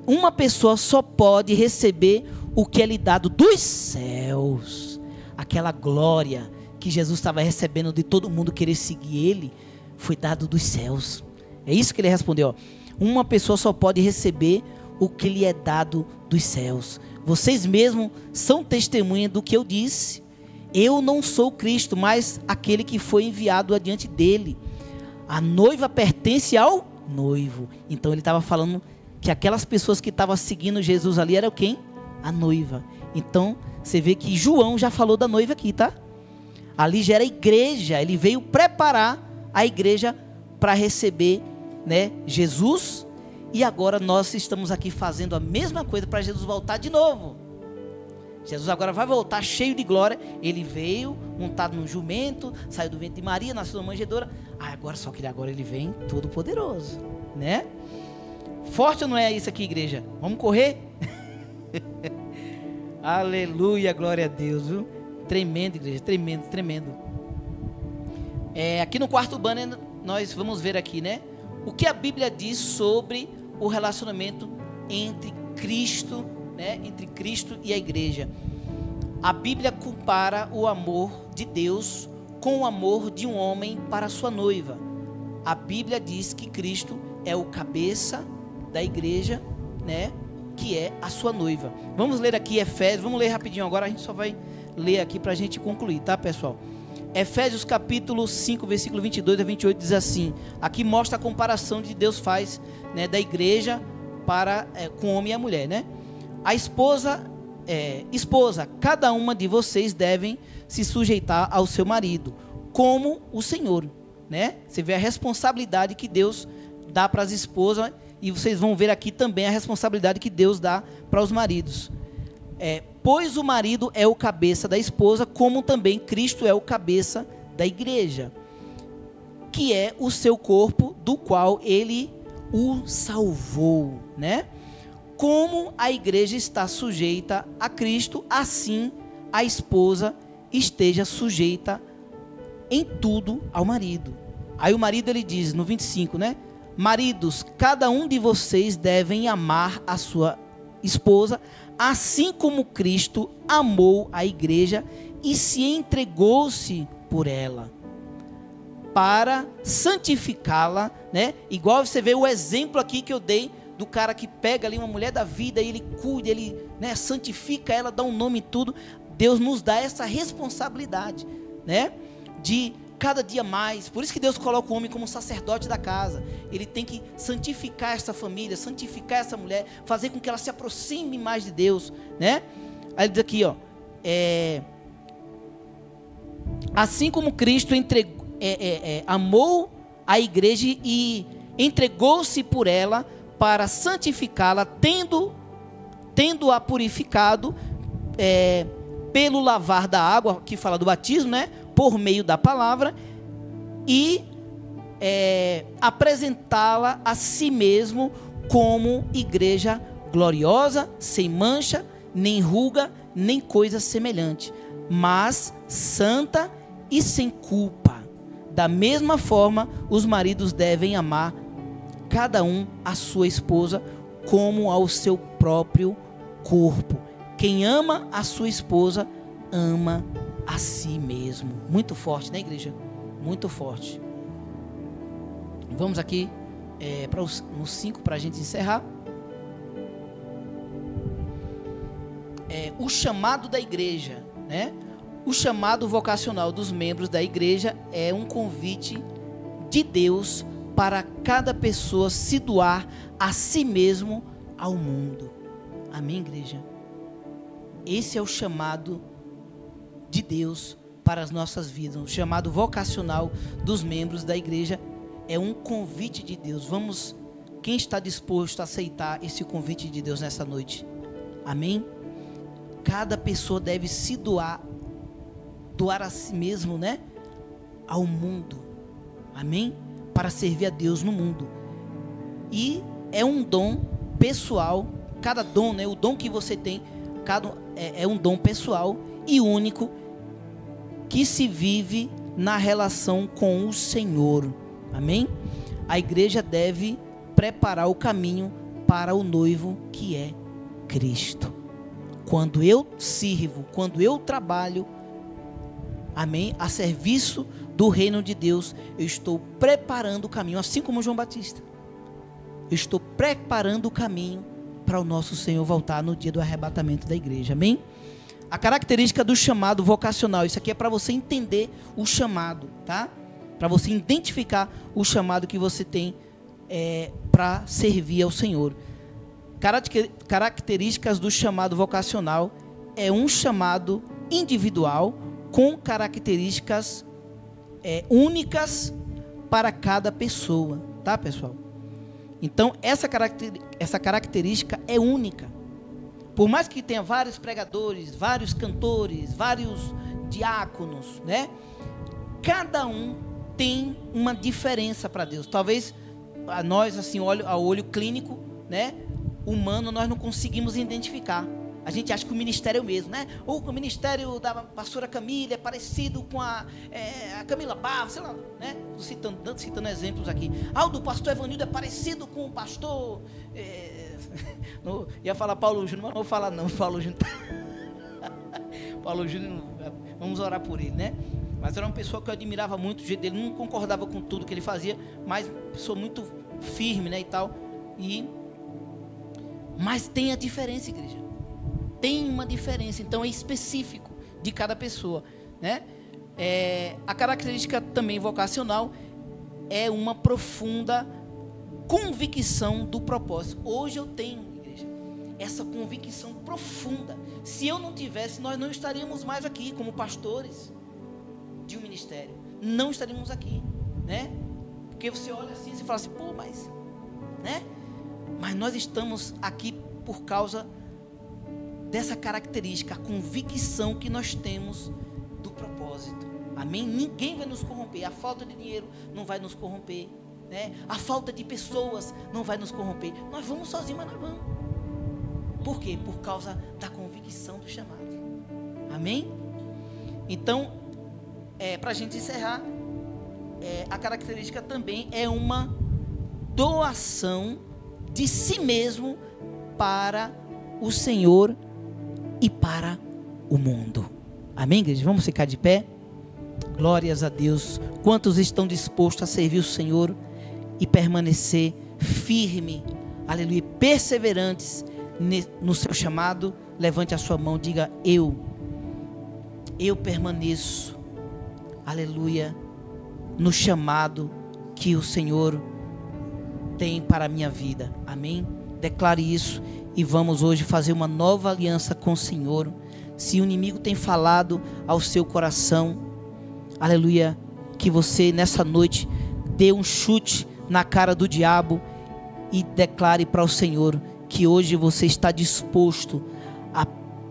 uma pessoa só pode receber o que é lhe dado dos céus. Aquela glória que Jesus estava recebendo de todo mundo querer seguir ele, foi dado dos céus. É isso que ele respondeu, uma pessoa só pode receber o que lhe é dado dos céus. Vocês mesmos são testemunha do que eu disse. Eu não sou Cristo, mas aquele que foi enviado adiante dele. A noiva pertence ao noivo. Então ele estava falando que aquelas pessoas que estavam seguindo Jesus ali eram quem? A noiva. Então você vê que João já falou da noiva aqui, tá? Ali já era a igreja. Ele veio preparar a igreja para receber, né, Jesus. E agora nós estamos aqui fazendo a mesma coisa para Jesus voltar de novo. Jesus agora vai voltar cheio de glória. Ele veio montado num jumento, saiu do ventre de Maria, nasceu na manjedoura. Só que agora ele vem todo poderoso, né? Forte ou não é isso aqui, igreja? Vamos correr? Aleluia, glória a Deus, viu? Tremendo, igreja, tremendo, tremendo. Aqui no quarto banner nós vamos ver aqui, né? O que a Bíblia diz sobre o relacionamento entre Cristo, né? Entre Cristo e a igreja. A Bíblia compara o amor de Deus com o amor de um homem para a sua noiva. a Bíblia diz que Cristo é o cabeça da igreja, né? Que é a sua noiva. Vamos ler aqui Efésios, vamos ler rapidinho agora, a gente só vai ler aqui para a gente concluir, tá, pessoal? Efésios capítulo 5, versículo 22 a 28 diz assim, aqui mostra a comparação que Deus faz, né, da igreja com o homem e a mulher, né? A esposa, cada uma de vocês devem se sujeitar ao seu marido, como o Senhor, né? Você vê a responsabilidade que Deus dá para as esposas, e vocês vão ver aqui também a responsabilidade que Deus dá para os maridos. Pois o marido é o cabeça da esposa, como também Cristo é o cabeça da igreja, que é o seu corpo, do qual ele o salvou, né? Como a igreja está sujeita a Cristo, assim a esposa esteja sujeita em tudo ao marido. Aí o marido, ele diz no 25, né? Maridos, cada um de vocês devem amar a sua esposa, assim como Cristo amou a igreja e se entregou-se por ela, para santificá-la, né? Igual você vê o exemplo aqui que eu dei, do cara que pega ali uma mulher da vida, e ele cuida, ele, né, santifica ela, dá um nome e tudo. Deus nos dá essa responsabilidade, né? De cada dia mais. Por isso que Deus coloca o homem como sacerdote da casa. Ele tem que santificar essa família, santificar essa mulher, fazer com que ela se aproxime mais de Deus, né? Aí ele diz aqui, ó, assim como Cristo amou a igreja e entregou-se por ela para santificá-la, tendo-a purificado pelo lavar da água, que fala do batismo, né? Por meio da palavra, e apresentá-la a si mesmo como igreja gloriosa, sem mancha, nem ruga, nem coisa semelhante, mas santa e sem culpa. Da mesma forma, os maridos devem amar cada um a sua esposa como ao seu próprio corpo. Quem ama a sua esposa, ama a si mesmo. Muito forte, né, igreja? Muito forte. Vamos aqui no 5 para a gente encerrar. O chamado da igreja, né? O chamado vocacional dos membros da igreja é um convite de Deus para cada pessoa se doar a si mesmo ao mundo. Amém, igreja? Esse é o chamado de Deus para as nossas vidas. O chamado vocacional dos membros da igreja é um convite de Deus. Quem está disposto a aceitar esse convite de Deus nessa noite? Amém? Cada pessoa deve se doar a si mesmo, né? Ao mundo. Amém? Para servir a Deus no mundo. E é um dom pessoal. Cada dom, né? O dom que você tem, é um dom pessoal e único, que se vive na relação com o Senhor. Amém? A igreja deve preparar o caminho para o noivo, que é Cristo. Quando eu sirvo, quando eu trabalho, amém, a serviço do reino de Deus, eu estou preparando o caminho, assim como João Batista. Eu estou preparando o caminho para o nosso Senhor voltar no dia do arrebatamento da igreja. Amém? A característica do chamado vocacional, isso aqui é para você entender o chamado, tá? Para você identificar o chamado que você tem para servir ao Senhor. Características do chamado vocacional é um chamado individual com características únicas para cada pessoa, tá, pessoal? Então, essa característica é única. Por mais que tenha vários pregadores, vários cantores, vários diáconos, né? Cada um tem uma diferença para Deus. Talvez a nós, assim, a olho clínico, né, humano, nós não conseguimos identificar. A gente acha que o ministério é o mesmo, né? Ou o ministério da pastora Camila é parecido com a Camila Barros, sei lá, né? Citando exemplos aqui. Ah, o do pastor Evanildo é parecido com o pastor... ia falar Paulo Júnior, mas não vou falar não. Paulo Júnior, vamos orar por ele, né? mas era uma pessoa que eu admirava muito o jeito dele, não concordava com tudo que ele fazia, mas uma pessoa muito firme, né, e tal. Mas tem a diferença, igreja. Tem uma diferença, então é específico de cada pessoa, né? A característica também vocacional é uma profunda convicção do propósito. Hoje eu tenho, igreja, essa convicção profunda. Se eu não tivesse, nós não estaríamos mais aqui como pastores de um ministério. Não estaríamos aqui, né? Porque você olha assim e fala assim, pô, mas, né? Mas nós estamos aqui por causa dessa característica, a convicção que nós temos do propósito. Amém? Ninguém vai nos corromper. A falta de dinheiro não vai nos corromper, né? A falta de pessoas não vai nos corromper. Nós vamos sozinhos, mas nós vamos. Por quê? Por causa da convicção do chamado. Amém? Então, para a gente encerrar, a característica também é uma doação de si mesmo para o Senhor e para o mundo. Amém, igreja? Vamos ficar de pé? Glórias a Deus. Quantos estão dispostos a servir o Senhor e permanecer firme, aleluia, perseverantes no seu chamado? Levante a sua mão, diga: eu permaneço, aleluia, no chamado que o Senhor tem para a minha vida. Amém? Declare isso e vamos hoje fazer uma nova aliança com o Senhor. Se o inimigo tem falado ao seu coração, aleluia, que você nessa noite dê um chute na cara do diabo e declare para o Senhor que hoje você está disposto a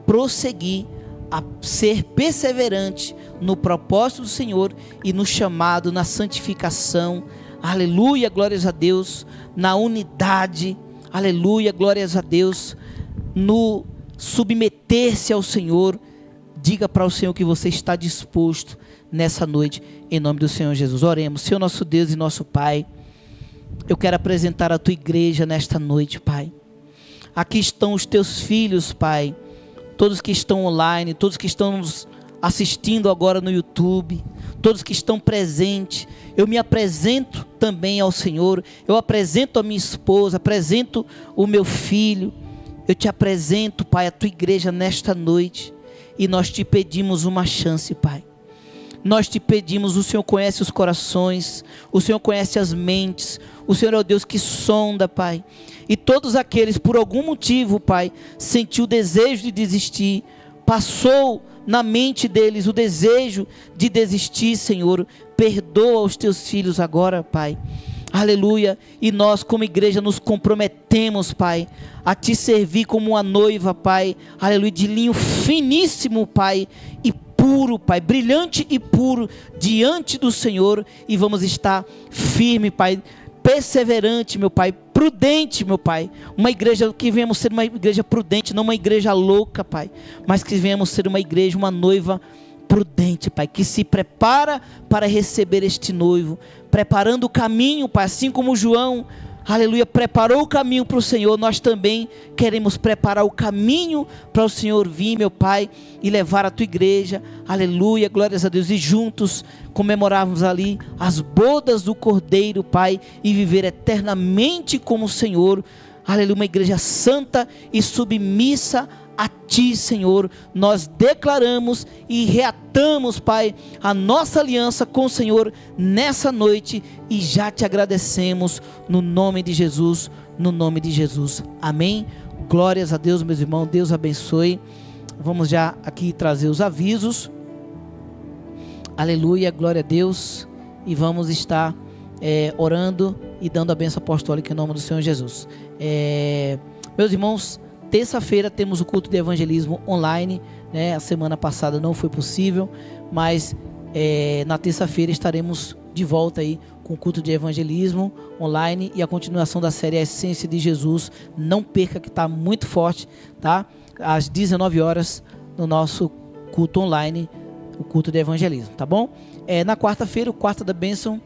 prosseguir, a ser perseverante no propósito do Senhor e no chamado, na santificação, aleluia, glórias a Deus, na unidade, aleluia, glórias a Deus, no submeter-se ao Senhor. Diga para o Senhor que você está disposto nessa noite, em nome do Senhor Jesus. Oremos. Senhor nosso Deus e nosso Pai, eu quero apresentar a tua igreja nesta noite, Pai. Aqui estão os teus filhos, Pai, todos que estão online, todos que estão nos assistindo agora no YouTube, todos que estão presentes. Eu me apresento também ao Senhor, eu apresento a minha esposa, apresento o meu filho, eu te apresento, Pai, a tua igreja nesta noite, e nós te pedimos uma chance, Pai. Nós te pedimos, o Senhor conhece os corações, o Senhor conhece as mentes, o Senhor é o Deus que sonda, Pai. E todos aqueles, por algum motivo, Pai, sentiu o desejo de desistir, passou na mente deles o desejo de desistir, Senhor, perdoa os teus filhos agora, Pai. Aleluia. E nós como igreja nos comprometemos, Pai, a te servir como uma noiva, Pai, aleluia, de linho finíssimo, Pai, e puro, Pai, brilhante e puro diante do Senhor, e vamos estar firme, Pai, perseverante, meu Pai, prudente, meu Pai, uma igreja que venhamos ser uma igreja prudente, não uma igreja louca, Pai, mas que venhamos ser uma igreja, uma noiva prudente, Pai, que se prepara para receber este noivo, preparando o caminho, Pai, assim como João, aleluia, preparou o caminho para o Senhor, nós também queremos preparar o caminho para o Senhor vir, meu Pai, e levar a tua igreja, aleluia, glórias a Deus, e juntos comemorarmos ali as bodas do Cordeiro, Pai, e viver eternamente como o Senhor, aleluia, uma igreja santa e submissa a ti, Senhor. Nós declaramos e reatamos, Pai, a nossa aliança com o Senhor nessa noite e já te agradecemos no nome de Jesus, no nome de Jesus. Amém. Glórias a Deus, meus irmãos. Deus abençoe. Vamos já aqui trazer os avisos. Aleluia, glória a Deus. E vamos estar orando e dando a bênção apostólica em nome do Senhor Jesus. Meus irmãos, terça-feira temos o culto de evangelismo online, né? A semana passada não foi possível, mas na terça-feira estaremos de volta aí com o culto de evangelismo online e a continuação da série A Essência de Jesus. Não perca, que está muito forte, tá? Às 19 horas no nosso culto online, o culto de evangelismo, tá bom? Na quarta-feira, o quarto da bênção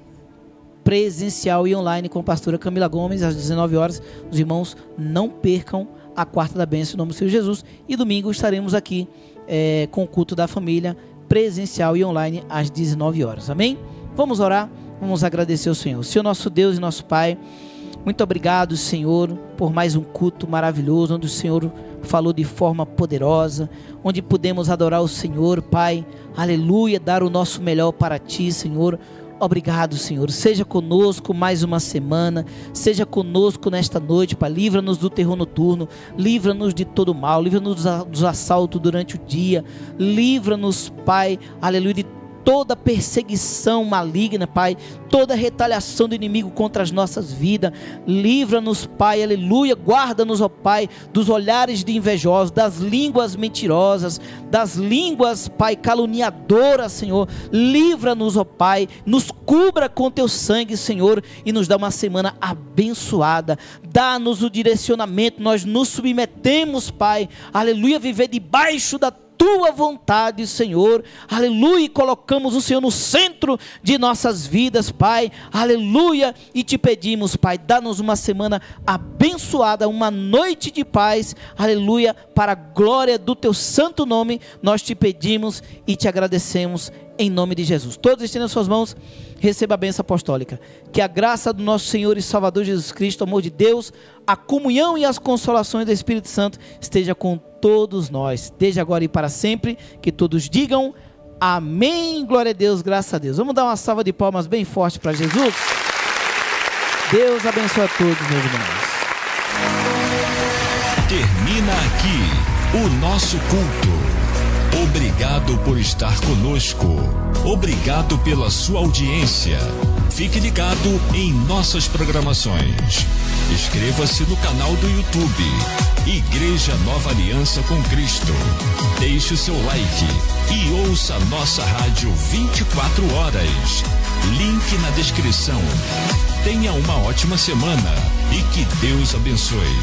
presencial e online com a pastora Camila Gomes, às 19 horas. Os irmãos não percam a quarta da bênção em nome do Senhor Jesus. E domingo estaremos aqui com o culto da família presencial e online às 19 horas. Amém? Vamos orar, vamos agradecer ao Senhor. Senhor nosso Deus e nosso Pai, muito obrigado, Senhor, por mais um culto maravilhoso, onde o Senhor falou de forma poderosa, onde pudemos adorar o Senhor, Pai, aleluia, dar o nosso melhor para Ti, Senhor. Obrigado, Senhor, seja conosco mais uma semana, seja conosco nesta noite, Pai, livra-nos do terror noturno, livra-nos de todo mal, livra-nos dos assaltos durante o dia, livra-nos, Pai, aleluia, de toda perseguição maligna, Pai, toda retaliação do inimigo contra as nossas vidas, livra-nos, Pai, aleluia, guarda-nos, ó Pai, dos olhares de invejosos, das línguas mentirosas, das línguas, Pai, caluniadoras, Senhor, livra-nos, ó Pai, nos cubra com teu sangue, Senhor, e nos dá uma semana abençoada, dá-nos o direcionamento, nós nos submetemos, Pai, aleluia, viver debaixo da Tua vontade, Senhor, aleluia, e colocamos o Senhor no centro de nossas vidas, Pai, aleluia, e te pedimos, Pai, dá-nos uma semana abençoada, uma noite de paz, aleluia, para a glória do Teu santo nome, nós te pedimos e te agradecemos, em nome de Jesus. Todos estendam suas mãos, receba a bênção apostólica, que a graça do nosso Senhor e Salvador Jesus Cristo, o amor de Deus, a comunhão e as consolações do Espírito Santo esteja com todos nós, desde agora e para sempre, que todos digam amém, glória a Deus, graças a Deus. Vamos dar uma salva de palmas bem forte para Jesus. Deus abençoe a todos, meus irmãos. Termina aqui o nosso culto. Obrigado por estar conosco. Obrigado pela sua audiência. Fique ligado em nossas programações. Inscreva-se no canal do YouTube Igreja Nova Aliança com Cristo. Deixe o seu like e ouça nossa rádio 24 horas. Link na descrição. Tenha uma ótima semana e que Deus abençoe.